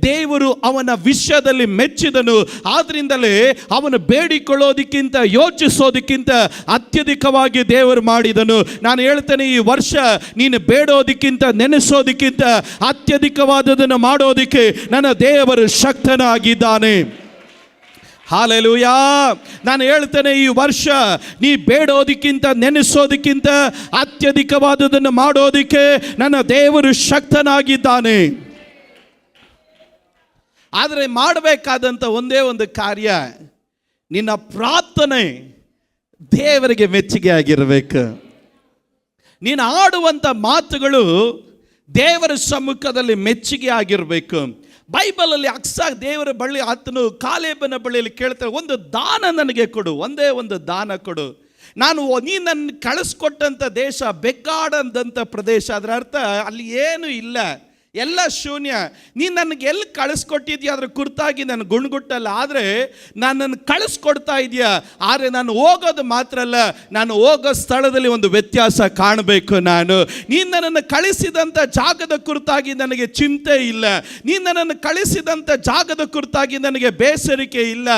ದೇವರು ಅವನ ವಿಷಯದಲ್ಲಿ ಮೆಚ್ಚಿದನು. ಆದ್ರಿಂದಲೇ ಅವನು ಬೇಡಿಕೊಳ್ಳೋದಕ್ಕಿಂತ ಯೋಚಿಸೋದಕ್ಕಿಂತ ಅತ್ಯಧಿಕವಾಗಿ ದೇವರು ಮಾಡಿದನು. ನಾನು ಹೇಳ್ತೇನೆ, ಈ ವರ್ಷ ನೀನು ಬೇಡೋದಕ್ಕಿಂತ ನೆನೆಸೋದಕ್ಕಿಂತ ಅತ್ಯಧಿಕವಾದದನ್ನು ಮಾಡೋದಕ್ಕೆ ನನ್ನ ದೇವರು ಶಕ್ತನಾಗಿದ್ದಾನೆ. ಹಾಲೆಲೂಯಾ. ನಾನು ಹೇಳ್ತೇನೆ, ಈ ವರ್ಷ ನೀ ಬೇಡೋದಕ್ಕಿಂತ ನೆನೆಸೋದಕ್ಕಿಂತ ಅತ್ಯಧಿಕವಾದದನ್ನು ಮಾಡೋದಕ್ಕೆ ನನ್ನ ದೇವರು ಶಕ್ತನಾಗಿದ್ದಾನೆ. ಆದರೆ ಮಾಡಬೇಕಾದಂಥ ಒಂದೇ ಒಂದು ಕಾರ್ಯ, ನಿನ್ನ ಪ್ರಾರ್ಥನೆ ದೇವರಿಗೆ ಮೆಚ್ಚುಗೆ ಆಗಿರಬೇಕು. ನೀನು ಆಡುವಂಥ ಮಾತುಗಳು ದೇವರ ಸಮ್ಮುಖದಲ್ಲಿ ಮೆಚ್ಚುಗೆ ಆಗಿರಬೇಕು. ಬೈಬಲಲ್ಲಿ ದೇವರ ಬಳಿ ಆತನು ಕಾಲೇಬನ ಬಳಿಯಲ್ಲಿ ಕೇಳ್ತಾರೆ, ಒಂದು ದಾನ ನನಗೆ ಕೊಡು, ಒಂದೇ ಒಂದು ದಾನ ಕೊಡು. ನೀ ನನ್ನ ಕಳಿಸ್ಕೊಟ್ಟಂಥ ದೇಶ ಬೆಕ್ಕಾಡಂಥ ಪ್ರದೇಶ, ಅದರ ಅರ್ಥ ಅಲ್ಲಿ ಏನು ಇಲ್ಲ, ಎಲ್ಲ ಶೂನ್ಯ. ನೀನು ನನಗೆ ಎಲ್ಲಿ ಕಳಿಸ್ಕೊಟ್ಟಿದ್ಯಾ ಅದರ ಕುರಿತಾಗಿ ನಾನು ಗುಣಗುಟ್ಟಲ್ಲ, ಆದರೆ ನನ್ನನ್ನು ಕಳಿಸ್ಕೊಡ್ತಾ ಇದೆಯಾ. ಆದರೆ ನಾನು ಹೋಗೋದು ಮಾತ್ರ ಅಲ್ಲ, ನಾನು ಹೋಗೋ ಸ್ಥಳದಲ್ಲಿ ಒಂದು ವ್ಯತ್ಯಾಸ ಕಾಣಬೇಕು. ನೀನು ನನ್ನನ್ನು ಕಳಿಸಿದಂಥ ಜಾಗದ ಕುರಿತಾಗಿ ನನಗೆ ಚಿಂತೆ ಇಲ್ಲ, ನೀನು ನನ್ನನ್ನು ಕಳಿಸಿದಂಥ ಜಾಗದ ಕುರಿತಾಗಿ ನನಗೆ ಬೇಸರಿಕೆ ಇಲ್ಲ.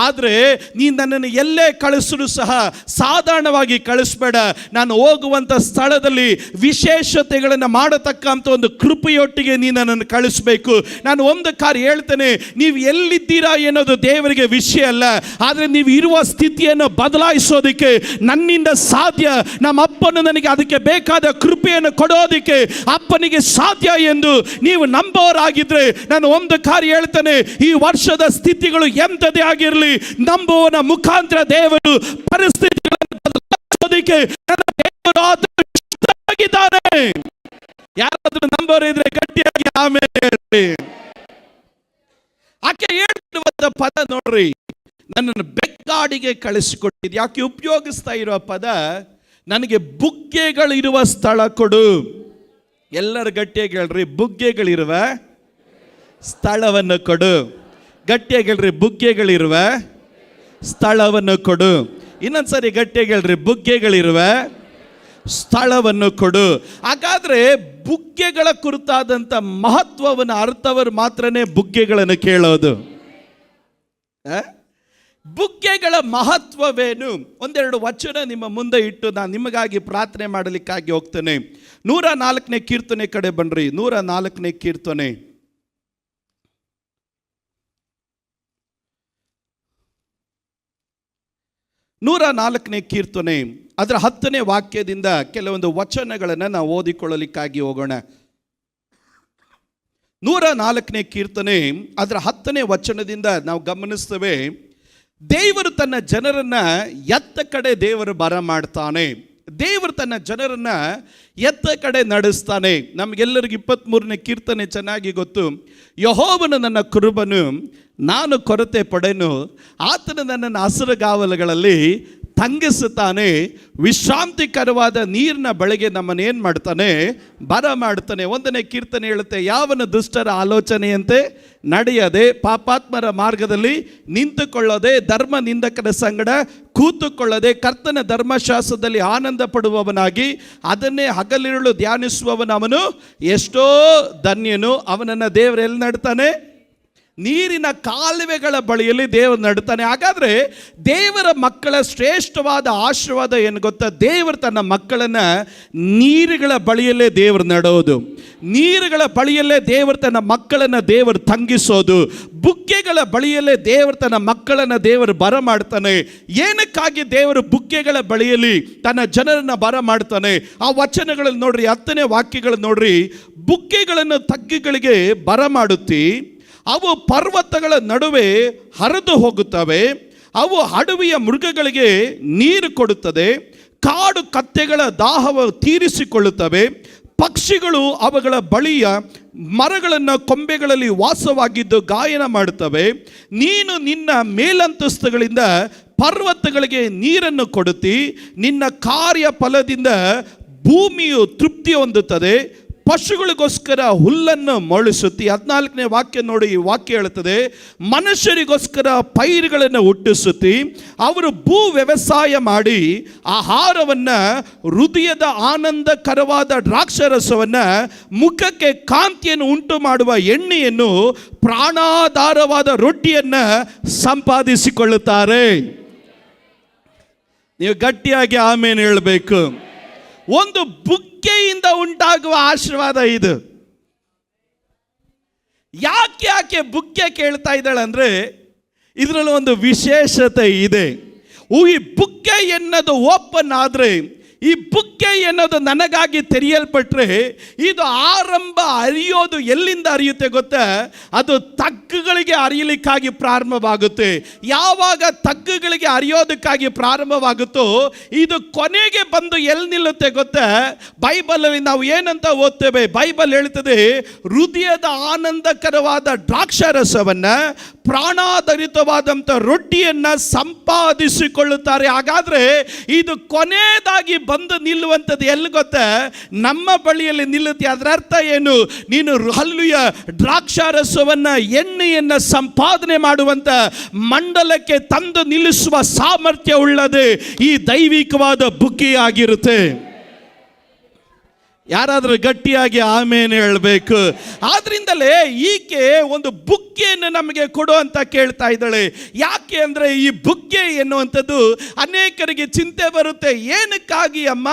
ಆದರೆ ನೀನು ನನ್ನನ್ನು ಎಲ್ಲೇ ಕಳಿಸಿದ್ರು ಸಹ ಸಾಧಾರಣವಾಗಿ ಕಳಿಸ್ಬೇಡ. ನಾನು ಹೋಗುವಂಥ ಸ್ಥಳದಲ್ಲಿ ವಿಶೇಷತೆಗಳನ್ನು ಮಾಡತಕ್ಕಂಥ ಒಂದು ಕೃಪೆಯೊಟ್ಟಿಗೆ ನೀನು ನನ್ನನ್ನು ಕಳಿಸ್ಬೇಕು. ನಾನು ಒಂದು ಕಾರ್ಯ ಹೇಳ್ತೇನೆ, ನೀವು ಎಲ್ಲಿದ್ದೀರಾ ಎನ್ನೋದು ದೇವರಿಗೆ ವಿಷಯ ಅಲ್ಲ, ಆದರೆ ನೀವು ಇರುವ ಸ್ಥಿತಿಯನ್ನು ಬದಲಾಯಿಸೋದಕ್ಕೆ ನನ್ನಿಂದ ಸಾಧ್ಯ. ನಮ್ಮ ಅಪ್ಪನು ನನಗೆ ಅದಕ್ಕೆ ಬೇಕಾದ ಕೃಪೆಯನ್ನು ಕೊಡೋದಕ್ಕೆ ಅಪ್ಪನಿಗೆ ಸಾಧ್ಯ ಎಂದು ನೀವು ನಂಬೋರಾಗಿದ್ರೆ, ನಾನು ಒಂದು ಕಾರ್ಯ ಹೇಳ್ತೇನೆ, ಈ ವರ್ಷದ ಸ್ಥಿತಿಗಳು ಎಂಥದೇ ಆಗಿರಲಿ, ನಂಬುವನ ಮುಖಾಂತರ ದೇವರು ಪರಿಸ್ಥಿತಿಗಳನ್ನು ಬದಲಾಯಿಸೋದಕ್ಕೆ ನನ್ನ ದೇವರು ಆಗಿದ್ದಾರೆ. ಯಾರಾದ್ರೂ ನಂಬೋರು ಇದ್ರೆ ಗಟ್ಟಿಯಾಗಿ ಆಮೇಲೆ ಹೇಳಿ. ಆಕೆ ಹೇಳ್ತಿರುವಂತ ಪದ ನೋಡ್ರಿ, ನನ್ನನ್ನು ಬೆಕ್ಕಾಡಿಗೆ ಕಳಿಸಿಕೊಟ್ಟಿದ್ದು. ಯಾಕೆ ಉಪಯೋಗಿಸ್ತಾ ಇರೋ ಪದ, ನನಗೆ ಬುಗ್ಗೆಗಳಿರುವ ಸ್ಥಳ ಕೊಡು. ಎಲ್ಲರೂ ಗಟ್ಟಿಯಾಗಿ ಹೇಳ್ರಿ, ಬುಗ್ಗೆಗಳಿರುವ ಸ್ಥಳವನ್ನು ಕೊಡು. ಗಟ್ಟಿಯಾಗಿ ಹೇಳ್ರಿ, ಬುಗ್ಗೆಗಳಿರುವ ಸ್ಥಳವನ್ನು ಕೊಡು. ಇನ್ನೊಂದ್ಸರಿ ಗಟ್ಟಿಯಾಗಿ ಹೇಳ್ರಿ, ಬುಗ್ಗೆಗಳಿರುವ ಸ್ಥಳವನ್ನು ಕೊಡು. ಹಾಗಾದ್ರೆ ಬುಗ್ಗೆಗಳ ಕುರಿತಾದಂಥ ಮಹತ್ವವನ್ನು ಅರ್ಥವರು ಮಾತ್ರನೇ ಬುಗ್ಗೆಗಳನ್ನು ಕೇಳೋದು. ಬುಗ್ಗೆಗಳ ಮಹತ್ವವೇನು? ಒಂದೆರಡು ವಚನ ನಿಮ್ಮ ಮುಂದೆ ಇಟ್ಟು ನಾನು ನಿಮಗಾಗಿ ಪ್ರಾರ್ಥನೆ ಮಾಡಲಿಕ್ಕಾಗಿ ಹೋಗ್ತೇನೆ. 104ನೇ ಕೀರ್ತನೆ ಕಡೆ ಬನ್ರಿ. 104ನೇ ಕೀರ್ತನೆ, 104ನೇ ಕೀರ್ತನೆ ಅದರ 10ನೇ ವಾಕ್ಯದಿಂದ ಕೆಲವೊಂದು ವಚನಗಳನ್ನು ನಾವು ಓದಿಕೊಳ್ಳಲಿಕ್ಕಾಗಿ ಹೋಗೋಣ. 104ನೇ ಕೀರ್ತನೆ ಅದರ 10ನೇ ವಚನದಿಂದ ನಾವು ಗಮನಿಸ್ತೇವೆ, ದೇವರು ತನ್ನ ಜನರನ್ನ ಎತ್ತ ಕಡೆ ದೇವರು ಬರ ಮಾಡ್ತಾನೆ. ದೇವರು ತನ್ನ ಜನರನ್ನ ಎತ್ತ ಕಡೆ ನಡೆಸ್ತಾನೆ. ನಮಗೆಲ್ಲರಿಗೂ 23ನೇ ಕೀರ್ತನೆ ಚೆನ್ನಾಗಿ ಗೊತ್ತು. ಯೆಹೋವನು ನನ್ನ ಕುರುಬನು, ನಾನು ಕೊರತೆ ಪಡೆನು, ಆತನು ನನ್ನನ್ನು ಹಸಿರುಗಾವಲುಗಳಲ್ಲಿ ತಂಗಿಸುತ್ತಾನೆ, ವಿಶ್ರಾಂತಿಕರವಾದ ನೀರಿನ ಬಳಿಗೆ ನಮ್ಮನ್ನು ಏನು ಮಾಡ್ತಾನೆ, ಬರ ಮಾಡ್ತಾನೆ. 1ನೇ ಕೀರ್ತನೆ ಹೇಳುತ್ತೆ, ಯಾವನು ದುಷ್ಟರ ಆಲೋಚನೆಯಂತೆ ನಡೆಯದೆ ಪಾಪಾತ್ಮರ ಮಾರ್ಗದಲ್ಲಿ ನಿಂತುಕೊಳ್ಳದೆ ಧರ್ಮ ನಿಂದಕರ ಸಂಗಡ ಕೂತುಕೊಳ್ಳದೆ ಕರ್ತನ ಧರ್ಮಶಾಸ್ತ್ರದಲ್ಲಿ ಆನಂದ ಪಡುವವನಾಗಿ ಅದನ್ನೇ ಹಗಲಿರುಳು ಧ್ಯಾನಿಸುವವನು ಅವನು ಎಷ್ಟೋ ಧನ್ಯನು. ಅವನನ್ನು ದೇವರು ಎಲ್ಲಿ ನಡ್ತಾನೆ? ನೀರಿನ ಕಾಲುವೆಗಳ ಬಳಿಯಲ್ಲಿ ದೇವರು ನಡ್ತಾನೆ. ಹಾಗಾದರೆ ದೇವರ ಮಕ್ಕಳ ಶ್ರೇಷ್ಠವಾದ ಆಶೀರ್ವಾದ ಏನು ಗೊತ್ತಾ? ದೇವರು ತನ್ನ ಮಕ್ಕಳನ್ನು ನೀರುಗಳ ಬಳಿಯಲ್ಲೇ ದೇವರು ನಡೋದು, ನೀರುಗಳ ಬಳಿಯಲ್ಲೇ ದೇವರು ತನ್ನ ಮಕ್ಕಳನ್ನು ದೇವರು ತಂಗಿಸೋದು, ಬುಗ್ಗೆಗಳ ಬಳಿಯಲ್ಲೇ ದೇವರು ತನ್ನ ಮಕ್ಕಳನ್ನು ದೇವರು ಬರ ಮಾಡ್ತಾನೆ. ಏನಕ್ಕಾಗಿ ದೇವರು ಬುಗ್ಗೆಗಳ ಬಳಿಯಲ್ಲಿ ತನ್ನ ಜನರನ್ನು ಬರ ಮಾಡ್ತಾನೆ? ಆ ವಚನಗಳಲ್ಲಿ ನೋಡ್ರಿ, 10ನೇ ವಾಕ್ಯಗಳು ನೋಡ್ರಿ. ಬುಗ್ಗೆಗಳನ್ನು ತಗ್ಗಿಗಳಿಗೆ ಬರ ಮಾಡುತ್ತಿ, ಅವು ಪರ್ವತಗಳ ನಡುವೆ ಹರಿದು ಹೋಗುತ್ತವೆ, ಅವು ಅಡವಿಯ ಮೃಗಗಳಿಗೆ ನೀರು ಕೊಡುತ್ತದೆ, ಕಾಡು ಕತ್ತೆಗಳ ದಾಹವ ತೀರಿಸಿಕೊಳ್ಳುತ್ತವೆ, ಪಕ್ಷಿಗಳು ಅವುಗಳ ಬಳಿಯ ಮರಗಳನ್ನು ಕೊಂಬೆಗಳಲ್ಲಿ ವಾಸವಾಗಿದ್ದು ಗಾಯನ ಮಾಡುತ್ತವೆ. ನೀನು ನಿನ್ನ ಮೇಲಂತಸ್ತುಗಳಿಂದ ಪರ್ವತಗಳಿಗೆ ನೀರನ್ನು ಕೊಡುತ್ತಿ, ನಿನ್ನ ಕಾರ್ಯ ಫಲದಿಂದ ಭೂಮಿಯು ತೃಪ್ತಿ ಹೊಂದುತ್ತದೆ, ಪಶುಗಳಿಗೋಸ್ಕರ ಹುಲ್ಲನ್ನು ಮೊಳಿಸುತ್ತಿ. 14ನೇ ವಾಕ್ಯ ನೋಡಿ, ಈ ವಾಕ್ಯ ಹೇಳುತ್ತದೆ, ಮನುಷ್ಯರಿಗೋಸ್ಕರ ಪೈರುಗಳನ್ನು ಹುಟ್ಟಿಸುತ್ತಿ, ಅವರು ಭೂ ವ್ಯವಸಾಯ ಮಾಡಿ ಆಹಾರವನ್ನು, ಹೃದಯದ ಆನಂದಕರವಾದ ದ್ರಾಕ್ಷಾರಸವನ್ನು, ಮುಖಕ್ಕೆ ಕಾಂತಿಯನ್ನು ಉಂಟು ಮಾಡುವ ಎಣ್ಣೆಯನ್ನು, ಪ್ರಾಣಾಧಾರವಾದ ರೊಟ್ಟಿಯನ್ನು ಸಂಪಾದಿಸಿಕೊಳ್ಳುತ್ತಾರೆ. ನೀವು ಗಟ್ಟಿಯಾಗಿ ಆಮೇಲೆ ಹೇಳಬೇಕು. ಒಂದು ಬುಗ್ಗೆಯಿಂದ ಉಂಟಾಗುವ ಆಶೀರ್ವಾದ ಇದು. ಯಾಕೆ ಬುಗ್ಗೆ ಕೇಳ್ತಾ ಇದ್ದಾಳೆ ಅಂದರೆ, ಇದರಲ್ಲಿ ಒಂದು ವಿಶೇಷತೆ ಇದೆ. ಈ ಬುಗ್ಗೆ ಎನ್ನೋದು ಓಪನ್ ಆದರೆ ಈ ಬುಗ್ಗೆ ಎನ್ನೋದು ನನಗಾಗಿ ತೆರೆಯಲ್ಪಟ್ರೆ ಇದು ಆರಂಭ ಅರಿಯೋದು ಎಲ್ಲಿಂದ ಅರಿಯುತ್ತೆ ಗೊತ್ತಾ? ಅದು ತಗ್ಗುಗಳಿಗೆ ಅರಿಯಲಿಕ್ಕಾಗಿ ಪ್ರಾರಂಭವಾಗುತ್ತೆ. ಯಾವಾಗ ತಗ್ಗುಗಳಿಗೆ ಅರಿಯೋದಕ್ಕಾಗಿ ಪ್ರಾರಂಭವಾಗುತ್ತೋ ಇದು ಕೊನೆಗೆ ಬಂದು ಎಲ್ಲಿ ನಿಲ್ಲುತ್ತೆ ಗೊತ್ತಾ? ಬೈಬಲಲ್ಲಿ ನಾವು ಏನಂತ ಓದ್ತೇವೆ? ಬೈಬಲ್ ಹೇಳ್ತದೆ, ಹೃದಯದ ಆನಂದಕರವಾದ ದ್ರಾಕ್ಷಾರಸವನ್ನ, ಪ್ರಾಣಾಧಾರಿತವಾದಂಥ ರೊಟ್ಟಿಯನ್ನ ಸಂಪಾದಿಸಿಕೊಳ್ಳುತ್ತಾರೆ. ಹಾಗಾದ್ರೆ ಇದು ಕೊನೆಯದಾಗಿ ಬಂದು ನಿಲ್ಲುವಂಥದ್ದು ಎಲ್ಲಿ ಗೊತ್ತಾ? ನಮ್ಮ ಬಳಿಯಲ್ಲಿ ನಿಲ್ಲುತ್ತೆ. ಅದರ ಅರ್ಥ ಏನು? ನೀನು ಹಲ್ಲುಯ ದ್ರಾಕ್ಷಾರಸವನ್ನ, ಎಣ್ಣೆಯನ್ನ ಸಂಪಾದನೆ ಮಾಡುವಂತ ಮಂಡಲಕ್ಕೆ ತಂದು ನಿಲ್ಲಿಸುವ ಸಾಮರ್ಥ್ಯ ಉಳ್ಳದೆ ಈ ದೈವಿಕವಾದ ಬುಗ್ಗೆಯಾಗಿರುತ್ತೆ. ಯಾರಾದರೂ ಗಟ್ಟಿಯಾಗಿ ಆಮೇಲೆ ಹೇಳಬೇಕು. ಆದ್ರಿಂದಲೇ ಈಕೆ ಒಂದು ಬುಗ್ಗೆಯನ್ನು ನಮಗೆ ಕೊಡು ಅಂತ ಕೇಳ್ತಾ ಇದ್ದಾಳೆ. ಯಾಕೆ ಅಂದರೆ ಈ ಬುಗ್ಗೆ ಎನ್ನುವಂಥದ್ದು ಅನೇಕರಿಗೆ ಚಿಂತೆ ಬರುತ್ತೆ. ಏನಕ್ಕಾಗಿ ಅಮ್ಮ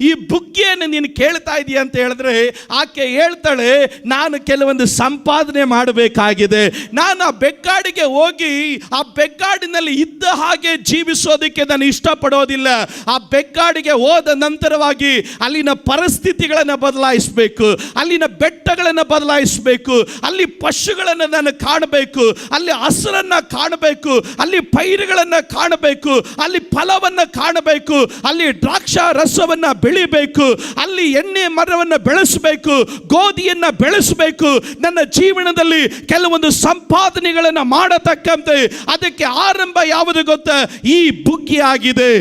ಈ ಬುಗ್ಗೆಯನ್ನು ನೀನು ಕೇಳ್ತಾ ಇದೀಯ ಅಂತ ಹೇಳಿದ್ರೆ ಆಕೆ ಹೇಳ್ತಾಳೆ, ನಾನು ಕೆಲವೊಂದು ಸಂಪಾದನೆ ಮಾಡಬೇಕಾಗಿದೆ. ನಾನು ಆ ಬೆಕ್ಕಾಡಿಗೆ ಹೋಗಿ ಆ ಬೆಕ್ಕಾಡಿನಲ್ಲಿ ಇದ್ದ ಹಾಗೆ ಜೀವಿಸೋದಕ್ಕೆ ನಾನು ಇಷ್ಟಪಡೋದಿಲ್ಲ. ಆ ಬೆಕ್ಕಾಡಿಗೆ ಹೋದ ನಂತರವಾಗಿ ಅಲ್ಲಿನ ಪರಿಸ್ಥಿತಿಗಳನ್ನು ಬದಲಾಯಿಸಬೇಕು, ಅಲ್ಲಿನ ಬೆಟ್ಟಗಳನ್ನು ಬದಲಾಯಿಸಬೇಕು, ಅಲ್ಲಿ ಪಶುಗಳನ್ನು ನಾನು ಕಾಣಬೇಕು, ಅಲ್ಲಿ ಹಸುರನ್ನು ಕಾಣಬೇಕು, ಅಲ್ಲಿ ಪೈರುಗಳನ್ನು ಕಾಣಬೇಕು, ಅಲ್ಲಿ ಫಲವನ್ನು ಕಾಣಬೇಕು, ಅಲ್ಲಿ ದ್ರಾಕ್ಷಾ ರಸವನ್ನು ಬೆಳಿಬೇಕು, ಅಲ್ಲಿ ಎಣ್ಣೆ ಮರವನ್ನು ಬೆಳೆಸಬೇಕು, ಗೋಧಿಯನ್ನು ಬೆಳೆಸಬೇಕು. ನನ್ನ ಜೀವನದಲ್ಲಿ ಕೆಲವೊಂದು ಸಂಪಾದನೆಗಳನ್ನು ಮಾಡತಕ್ಕಂತೆ ಅದಕ್ಕೆ ಆರಂಭ ಯಾವುದು ಗೊತ್ತಾ? ಈ ಬುಗ್ಗೆ ಆಗಿದೆ.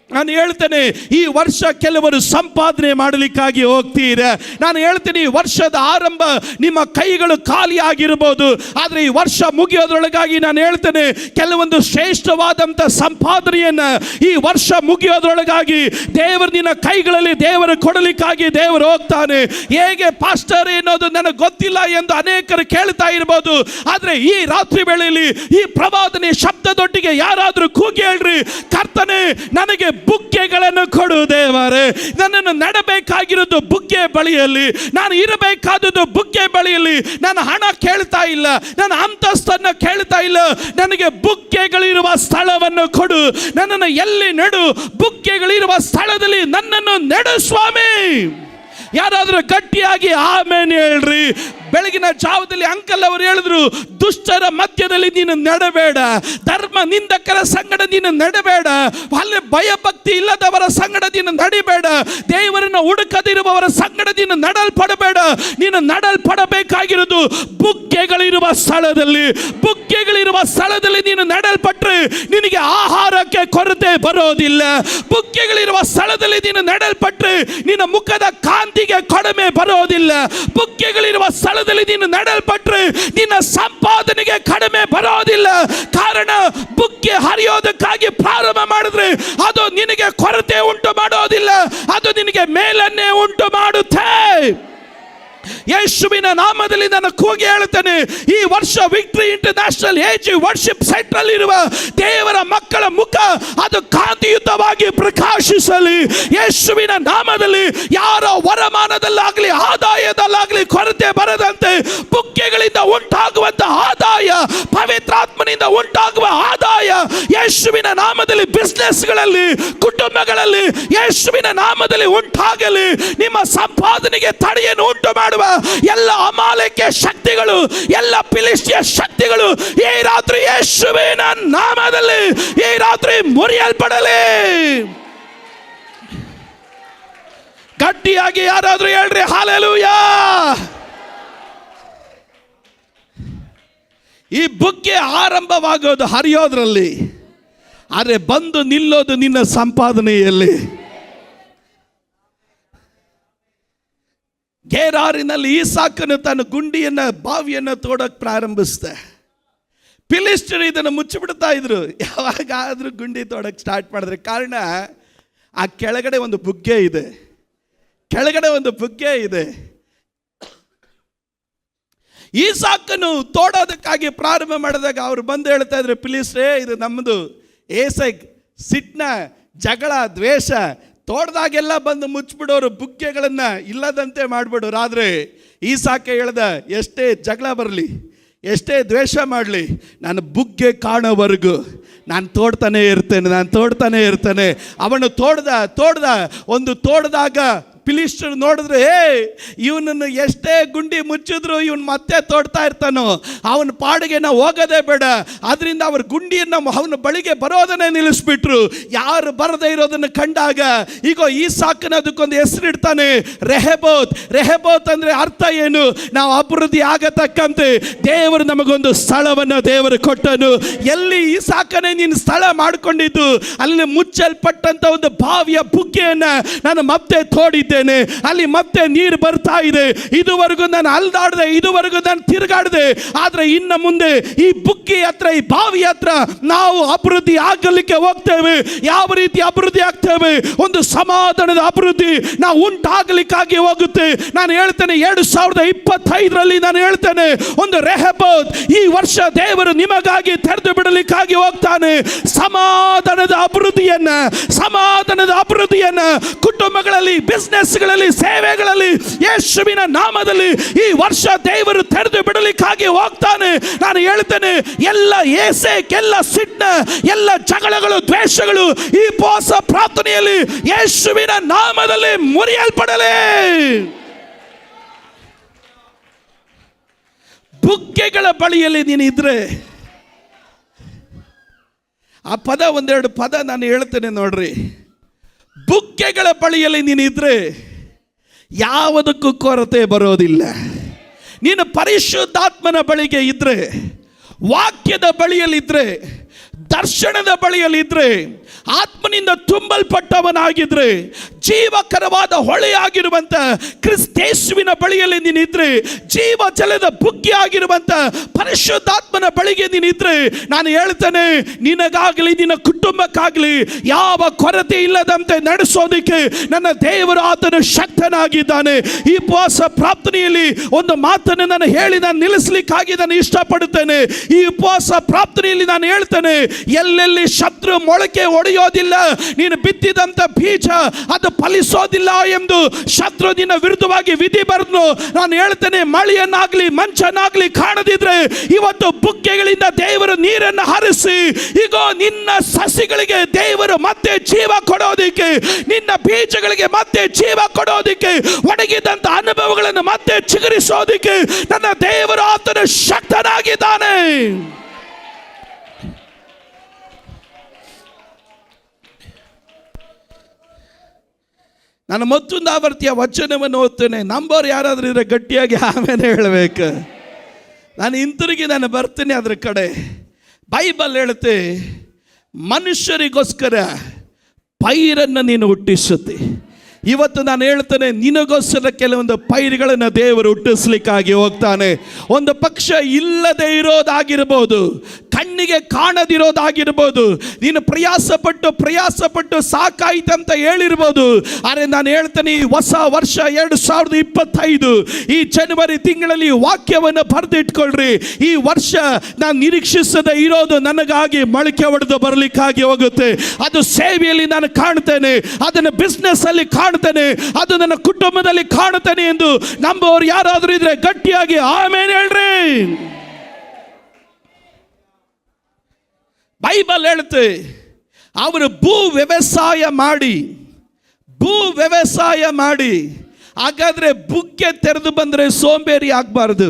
ನಾನು ಹೇಳ್ತೇನೆ, ಈ ವರ್ಷ ಕೆಲವರು ಸಂಪಾದನೆ ಮಾಡಲಿಕ್ಕಾಗಿ ಹೋಗ್ತೀರ. ನಾನು ಹೇಳ್ತೀನಿ, ಈ ವರ್ಷದ ಆರಂಭ ನಿಮ್ಮ ಕೈಗಳು ಖಾಲಿ ಆಗಿರಬಹುದು, ಆದರೆ ಈ ವರ್ಷ ಮುಗಿಯೋದ್ರೊಳಗಾಗಿ ನಾನು ಹೇಳ್ತೇನೆ ಕೆಲವೊಂದು ಶ್ರೇಷ್ಠವಾದಂಥ ಸಂಪಾದನೆಯನ್ನು ಈ ವರ್ಷ ಮುಗಿಯೋದ್ರೊಳಗಾಗಿ ದೇವರು ನಿನ್ನ ಕೈಗಳಲ್ಲಿ ದೇವರು ಕೊಡಲಿಕ್ಕಾಗಿ ದೇವರು ಹೋಗ್ತಾನೆ. ಹೇಗೆ ಪಾಸ್ಟರ್ ಎನ್ನೋದು ನನಗೆ ಗೊತ್ತಿಲ್ಲ ಎಂದು ಅನೇಕರು ಕೇಳ್ತಾ ಇರಬಹುದು, ಆದರೆ ಈ ರಾತ್ರಿ ವೇಳೆಯಲ್ಲಿ ಈ ಪ್ರವಾದನೆ ಶಬ್ದದೊಟ್ಟಿಗೆ ಯಾರಾದರೂ ಕೂಗಿ ಹೇಳ್ರಿ, ಕರ್ತನೇ ನನಗೆ ಬುಗ್ಗೆಗಳನ್ನು ಕೊಡು ದೇವರೇ. ನನ್ನನ್ನು ನಡಬೇಕಾಗಿರೋದು ಬುಗ್ಗೆ ಬಳಿಯಲ್ಲಿ, ನಾನು ಇರಬೇಕಾದದ್ದು ಬುಗ್ಗೆ ಬಳಿಯಲ್ಲಿ. ನಾನು ಹಣ ಕೇಳ್ತಾ ಇಲ್ಲ, ನಾನು ಅಂತಸ್ತನ್ನು ಕೇಳ್ತಾ ಇಲ್ಲ, ನನಗೆ ಬುಗ್ಗೆಗಳಿರುವ ಸ್ಥಳವನ್ನು ಕೊಡು. ನನ್ನನ್ನು ಎಲ್ಲಿ ನೆಡು? ಬುಗ್ಗೆಗಳಿರುವ ಸ್ಥಳದಲ್ಲಿ ನನ್ನನ್ನು ನೆಡು ಸ್ವಾಮಿ. ಯಾರಾದರೂ ಗಟ್ಟಿಯಾಗಿ ಆಮೇಲೆ ಹೇಳ್ರಿ. ಬೆಳಗಿನ ಜಾವದಲ್ಲಿ ಅಂಕಲ್ ಅವರು ಹೇಳಿದ್ರು, ದುಷ್ಟರ ಮಧ್ಯದಲ್ಲಿ ನೀನು ನಡೆಬೇಡ, ಧರ್ಮ ನಿಂದಕರ ಸಂಗಡ ನೀನು ನಡೆಬೇಡ, ಅಲ್ಲಿ ಭಯಭಕ್ತಿ ಇಲ್ಲದವರ ಸಂಗಡ ನೀನು ನಡಿಬೇಡ, ದೇವರನ್ನು ಹುಡುಕದಿರುವವರ ಸಂಗಡ ನೀನು ನಡಲ್ಪಡಬೇಡ. ನೀನು ನಡಲ್ಪಡಬೇಕಾಗಿರೋದು ಬುಗ್ಗೆಗಳಿರುವ ಸ್ಥಳದಲ್ಲಿ. ಬುಗ್ಗೆಗಳಿರುವ ಸ್ಥಳದಲ್ಲಿ ನೀನು ನಡಲ್ಪಟ್ರೆ ನಿನಗೆ ಆಹಾರಕ್ಕೆ ಕೊರತೆ ಬರೋದಿಲ್ಲ. ಬುಗ್ಗೆಗಳಿರುವ ಸ್ಥಳದಲ್ಲಿ ನೀನು ನಡಲ್ಪಟ್ರೆ ನಿನ್ನ ಮುಖದ ಕಾಂತಿಗೆ ಕಡಿಮೆ ಬರೋದಿಲ್ಲ. ಬುಗ್ಗೆಗಳಿರುವ ಸ್ಥಳದಲ್ಲಿ ನೀನು ನಡಲ್ಪಟ್ರೆ ನಿನ್ನ ಸಂಪಾದನೆಗೆ ಕಡಿಮೆ ಬರೋದಿಲ್ಲ. ಕಾರಣ ಬುಗ್ಗೆ ಹರಿಯೋದಕ್ಕಾಗಿ ಪ್ರಾರಂಭ ಮಾಡಿದ್ರೆ ಅದು ನಿನಗೆ ಕೊರತೆ ಉಂಟು ಮಾಡೋದಿಲ್ಲ, ಅದು ನಿನಗೆ ಮೇಲನ್ನೇ ಉಂಟು ಮಾಡುತ್ತೆ. ಯೇಸುವಿನ ನಾಮದಲ್ಲಿ ನಾನು ಕೂಗಿ ಹೇಳುತ್ತೇನೆ, ಈ ವರ್ಷ victory international age worship centre ಇರುವ ದೇವರ ಮಕ್ಕಳ ಮುಖ ಅದು ಕಾಂತಿಯುತವಾಗಿ ಪ್ರಕಾಶಿಸಲಿ. ಯೇಸುವಿನ ನಾಮದಲ್ಲಿ ಯಾರ ವರಮಾನದಲ್ಲಾಗಲಿ ಆದಾಯದಲ್ಲಾಗಲಿ ಕೊರತೆ ಬರದಂತೆ ಬುಗ್ಗೆಗಳಿಂದ ಉಂಟಾಗುವಂತಹ ಆದಾಯ, ಪವಿತ್ರಾತ್ಮನಿಂದ ಉಂಟಾಗುವ ಆದಾಯ ಯೇಸುವಿನ ನಾಮದಲ್ಲಿ ಬಿಸ್ನೆಸ್ಗಳಲ್ಲಿ, ಕುಟುಂಬಗಳಲ್ಲಿ ಯೇಸುವಿನ ನಾಮದಲ್ಲಿ ಉಂಟಾಗಲಿ. ನಿಮ್ಮ ಸಂಪಾದನೆಗೆ ತಡೆಯನ್ನು ಉಂಟು ಮಾಡುವ ಎಲ್ಲ ಅಮಾಲೇಕ್ಯ ಶಕ್ತಿಗಳು, ಎಲ್ಲ ಫಿಲಿಷ್ಟಿಯ ಶಕ್ತಿಗಳು ಈ ರಾತ್ರಿ ಯೇಸುವಿನ ನಾಮದಲ್ಲಿ ಈ ರಾತ್ರಿ ಮುರಿಯಲ್ಪಡಲಿ. ಗಟ್ಟಿಯಾಗಿ ಯಾರಾದ್ರೂ ಹೇಳ್ರಿ ಹಲ್ಲೆಲೂಯಾ. ಈ ಬುಗ್ಗೆ ಆರಂಭವಾಗೋದು ಹರಿಯೋದ್ರಲ್ಲಿ, ಆದರೆ ಬಂದು ನಿಲ್ಲೋದು ನಿನ್ನ ಸಂಪಾದನೆಯಲ್ಲಿ. ಗೆರಾರಿನಲ್ಲಿ ಈಸಾಕನು ತನ್ನ ಗುಂಡಿಯನ್ನು ಬಾವಿಯನ್ನು ತೋಡಕ್ಕೆ ಪ್ರಾರಂಭಿಸಿದ. ಫಿಲಿಸ್ಟಿಯರು ಇದನ್ನು ಮುಚ್ಚಿಬಿಡ್ತಾ ಇದ್ರು. ಯಾವಾಗಾದರೂ ಗುಂಡಿ ತೋಡಕ್ಕೆ ಸ್ಟಾರ್ಟ್ ಮಾಡಿದ್ರೆ, ಕಾರಣ ಆ ಕೆಳಗಡೆ ಒಂದು ಬುಗ್ಗೆ ಇದೆ, ಕೆಳಗಡೆ ಒಂದು ಬುಗ್ಗೆ ಇದೆ. ಈಸಾಕನು ತೋಡೋದಕ್ಕಾಗಿ ಪ್ರಾರಂಭ ಮಾಡಿದಾಗ ಅವರು ಬಂದು ಹೇಳ್ತಾ ಇದ್ರು, ಫಿಲಿಸ್ಟಿಯರೇ ಇದು ನಮ್ಮದು. ಏಸೆಗ್ ಸಿಟ್ನ ಜಗಳ ದ್ವೇಷ ತೋಡ್ದಾಗೆಲ್ಲ ಬಂದು ಮುಚ್ಚಿಬಿಡೋರು, ಬುಗ್ಗೆಗಳನ್ನು ಇಲ್ಲದಂತೆ ಮಾಡಿಬಿಡೋರು. ಆದರೆ ಈಸಾಕ ಹೇಳ್ದ, ಎಷ್ಟೇ ಜಗಳ ಬರಲಿ, ಎಷ್ಟೇ ದ್ವೇಷ ಮಾಡಲಿ, ನಾನು ಬುಗ್ಗೆ ಕಾಣೋವರೆಗೂ ನಾನು ತೋಡ್ತಾನೆ ಇರ್ತೇನೆ. ಅವನು ತೋಡ್ದಾಗ ಫಿಲಿಸ್ಟರು ನೋಡಿದ್ರೆ ಇವನನ್ನು ಎಷ್ಟೇ ಗುಂಡಿ ಮುಚ್ಚಿದ್ರು ಇವನು ಮತ್ತೆ ತೋಡ್ತಾ ಇರ್ತಾನೋ, ಅವನ ಪಾಡಿಗೆ ನಾವು ಹೋಗೋದೇ ಬೇಡ. ಅದರಿಂದ ಅವ್ರ ಗುಂಡಿಯನ್ನು ಅವನ ಬಳಿಗೆ ಬರೋದನ್ನೇ ನಿಲ್ಲಿಸ್ಬಿಟ್ರು. ಯಾರು ಬರದೇ ಇರೋದನ್ನು ಕಂಡಾಗ ಈಗ ಈಸಾಕನ ಅದಕ್ಕೊಂದು ಹೆಸರಿಡ್ತಾನೆ, ರೆಹಬೋತ್ ಅಂದರೆ ಅರ್ಥ ಏನು? ನಾವು ಅಭಿವೃದ್ಧಿ ಆಗತಕ್ಕಂತೆ ದೇವರು ನಮಗೊಂದು ಸ್ಥಳವನ್ನು ದೇವರು ಕೊಟ್ಟನು. ಎಲ್ಲಿ ಈಸಾಕನೇ ನೀನು ಸ್ಥಳ ಮಾಡಿಕೊಂಡಿದ್ದು, ಅಲ್ಲಿ ಮುಚ್ಚಲ್ಪಟ್ಟಂತ ಒಂದು ಬಾವಿಯ ಬುಗ್ಗೆಯನ್ನು ನಾನು ಮತ್ತೆ ತೋಡಿದ್ದೆ. ಅಲ್ಲಿ ಮತ್ತೆ ನೀರು ಬರ್ತಾ ಇದೆ. ಇದುವರೆಗೂ ನಾನು ಅಲ್ದಾಡದೆ, ಇದುವರೆಗೂ ನಾನು ತಿರುಗಾಡದೆ, ಆದ್ರೆ ಇನ್ನು ಮುಂದೆ ಈ ಬುಕ್ಕಿ ಹತ್ರ, ಈ ಬಾವಿ ಹತ್ರ ನಾವು ಅಭಿವೃದ್ಧಿ ಆಗಲಿಕ್ಕೆ ಹೋಗ್ತೇವೆ. ಯಾವ ರೀತಿ ಅಭಿವೃದ್ಧಿ ಆಗ್ತೇವೆ? ಒಂದು ಸಮಾಧಾನದ ಅಭಿವೃದ್ಧಿ ನಾವು ಉಂಟಾಗಲಿಕ್ಕಾಗಿ ಹೋಗುತ್ತೆ. ನಾನು ಹೇಳ್ತೇನೆ 2025ರಲ್ಲಿ ನಾನು ಹೇಳ್ತೇನೆ, ಒಂದು ರೆಹಬೋತ್ ಈ ವರ್ಷ ದೇವರು ನಿಮಗಾಗಿ ತೆರೆದು ಬಿಡಲಿಕ್ಕಾಗಿ ಹೋಗ್ತಾನೆ. ಸಮಾಧಾನದ ಅಭಿವೃದ್ಧಿಯನ್ನ ಕುಟುಂಬಗಳಲ್ಲಿ, ಬಿಸ್ನೆಸ್ಗಳಲ್ಲಿ, ಸೇವೆಗಳಲ್ಲಿ ಯೇಸುವಿನ ನಾಮದಲ್ಲಿ ಈ ವರ್ಷ ದೇವರು ತೆರೆದು ಬಿಡಲಿಕ್ಕಾಗಿ ಹೋಗ್ತಾನೆ. ನಾನು ಹೇಳ್ತೇನೆ, ಎಲ್ಲ ಎಲ್ಲ ಸಿಟ್ನ, ಎಲ್ಲ ಜಗಳಗಳು, ದ್ವೇಷಗಳು ಈ ಉಪವಾಸ ಪ್ರಾರ್ಥನೆಯಲ್ಲಿ ಯೇಸುವಿನ ನಾಮದಲ್ಲಿ ಮುರಿಯಲ್ಪಡಲೇ. ಬುಗ್ಗೆಗಳ ಬಳಿಯಲ್ಲಿ ನೀನು ಇದ್ರೆ, ಆ ಪದ ಒಂದೆರಡು ಪದ ನಾನು ಹೇಳ್ತೇನೆ ನೋಡ್ರಿ. ಬುಗ್ಗೆಗಳ ಬಳಿಯಲ್ಲಿ ನೀನಿದ್ರೆ ಯಾವುದಕ್ಕೂ ಕೊರತೆ ಬರೋದಿಲ್ಲ. ನೀನು ಪರಿಶುದ್ಧಾತ್ಮನ ಬಳಿಗೆ ಇದ್ರೆ, ವಾಕ್ಯದ ಬಳಿಯಲ್ಲಿದ್ದರೆ, ದರ್ಶನದ ಬಳಿಯಲ್ಲಿದ್ದರೆ, ಆತ್ಮನಿಂದ ತುಂಬಲ್ಪಟ್ಟವನಾಗಿದ್ರೆ, ಜೀವಕರವಾದ ಹೊಳೆಯಾಗಿರುವಂಥ ಕ್ರಿಸ್ತೇಸುವಿನ ಬಳಿಯಲ್ಲಿ ನೀನಿದ್ರೆ, ಜೀವ ಜಲದ ಬುಗ್ಗಿ ಆಗಿರುವಂಥ ಪರಿಶುದ್ಧಾತ್ಮನ ಬಳಿಗೆ ನೀನಿದ್ರೆ, ನಾನು ಹೇಳ್ತೇನೆ, ನಿನಗಾಗಲಿ ನಿನ್ನ ಕುಟುಂಬಕ್ಕಾಗಲಿ ಯಾವ ಕೊರತೆ ಇಲ್ಲದಂತೆ ನಡೆಸೋದಕ್ಕೆ ನನ್ನ ದೇವರು ಆತನು ಶಕ್ತನಾಗಿದ್ದಾನೆ. ಈ ಉಪವಾಸ ಪ್ರಾರ್ಥನೆಯಲ್ಲಿ ಒಂದು ಮಾತನ್ನು ನಾನು ಹೇಳಿ ನಾನು ನಿಲ್ಲಿಸಲಿಕ್ಕಾಗಿ ನಾನು ಇಷ್ಟಪಡುತ್ತೇನೆ. ಈ ಉಪವಾಸ ಪ್ರಾರ್ಥನೆಯಲ್ಲಿ ನಾನು ಹೇಳ್ತೇನೆ, ಎಲ್ಲೆಲ್ಲಿ ಶತ್ರು ಮೊಳಕೆ ಹೊಡೆಯೋದಿಲ್ಲ, ನೀನು ಬಿತ್ತಿದಂತ ಬೀಜ ಅದು ಫಲಿಸೋದಿಲ್ಲ ಎಂದು ಶತ್ರು ನಿನ್ನ ವಿರುದ್ಧವಾಗಿ ವಿಧಿ ಬರೆದು, ನಾನು ಹೇಳ್ತೇನೆ, ಮಳೆಯನ್ನಾಗ್ಲಿ ಮಂಚನ್ನಾಗ್ಲಿ ಕಾಣದಿದ್ರೆ ಇವತ್ತು ಬುಗ್ಗೆಗಳಿಂದ ದೇವರು ನೀರನ್ನು ಹರಿಸಿ, ಈಗ ನಿನ್ನ ಸಸಿಗಳಿಗೆ ದೇವರು ಮತ್ತೆ ಜೀವ ಕೊಡೋದಿಕ್ಕೆ, ನಿನ್ನ ಬೀಜಗಳಿಗೆ ಮತ್ತೆ ಜೀವ ಕೊಡೋದಿಕ್ಕೆ, ಒಣಗಿದಂತ ಅನುಭವಗಳನ್ನು ಮತ್ತೆ ಚಿಗುರಿಸೋದಿಕ್ಕೆ ನನ್ನ ದೇವರು ಆತನ ಶಕ್ತನಾಗಿದ್ದಾನೆ. ನಾನು ಮತ್ತೊಂದು ಆವರ್ತಿಯ ವಚನವನ್ನು ಓದ್ತೇನೆ. ನಂಬೋರು ಯಾರಾದ್ರೂ ಇದ್ರೆ ಗಟ್ಟಿಯಾಗಿ ಆಮೇಲೆ ಹೇಳಬೇಕು. ನಾನು ಹಿಂತಿರುಗಿ ನಾನು ಬರ್ತೀನಿ ಅದ್ರ ಕಡೆ. ಬೈಬಲ್ ಹೇಳುತ್ತೆ, ಮನುಷ್ಯರಿಗೋಸ್ಕರ ಪೈರನ್ನು ನೀನು ಹುಟ್ಟಿಸುತ್ತೆ. ಇವತ್ತು ನಾನು ಹೇಳ್ತೇನೆ, ನಿನಗೋಸ್ಕರ ಕೆಲವೊಂದು ಪೈರುಗಳನ್ನು ದೇವರು ಹುಟ್ಟಿಸ್ಲಿಕ್ಕಾಗಿ ಹೋಗ್ತಾನೆ. ಒಂದು ಪಕ್ಷ ಇಲ್ಲದೆ ಇರೋದಾಗಿರ್ಬೋದು, ಕಣ್ಣಿಗೆ ಕಾಣದಿರೋದಾಗಿರ್ಬೋದು, ನೀನು ಪ್ರಯಾಸಪಟ್ಟು ಸಾಕಾಯ್ತಂತ ಹೇಳಿರ್ಬೋದು. ಆದರೆ ನಾನು ಹೇಳ್ತೇನೆ, ಈ ಹೊಸ ವರ್ಷ 2025 ಈ ಜನವರಿ ತಿಂಗಳಲ್ಲಿ ವಾಕ್ಯವನ್ನು ಬರೆದಿಟ್ಕೊಳ್ರಿ. ಈ ವರ್ಷ ನಾನು ನಿರೀಕ್ಷಿಸದೆ ಇರೋದು ನನಗಾಗಿ ಮೊಳಕೆ ಹೊಡೆದು ಬರಲಿಕ್ಕಾಗಿ ಹೋಗುತ್ತೆ. ಅದು ಸೇವೆಯಲ್ಲಿ ನಾನು ಕಾಣ್ತೇನೆ, ಅದನ್ನು ಬಿಸ್ನೆಸ್ ಅಲ್ಲಿ ಕಾಣ್ತೇನೆ, ಅದು ನನ್ನ ಕುಟುಂಬದಲ್ಲಿ ಕಾಣುತ್ತೇನೆ ಎಂದು ನಂಬೋರು ಯಾರಾದರೂ ಇದ್ರೆ ಗಟ್ಟಿಯಾಗಿ ಆಮೇಲೆ ಹೇಳ್ರಿ. ಬೈಬಲ್ ಹೇಳುತ್ತೆ, ಅವರು ಭೂ ವ್ಯವಸಾಯ ಮಾಡಿ, ಹಾಗಾದ್ರೆ ಬುಗ್ಗೆ ತೆರೆದು ಬಂದ್ರೆ ಸೋಂಬೇರಿ ಆಗಬಾರ್ದು.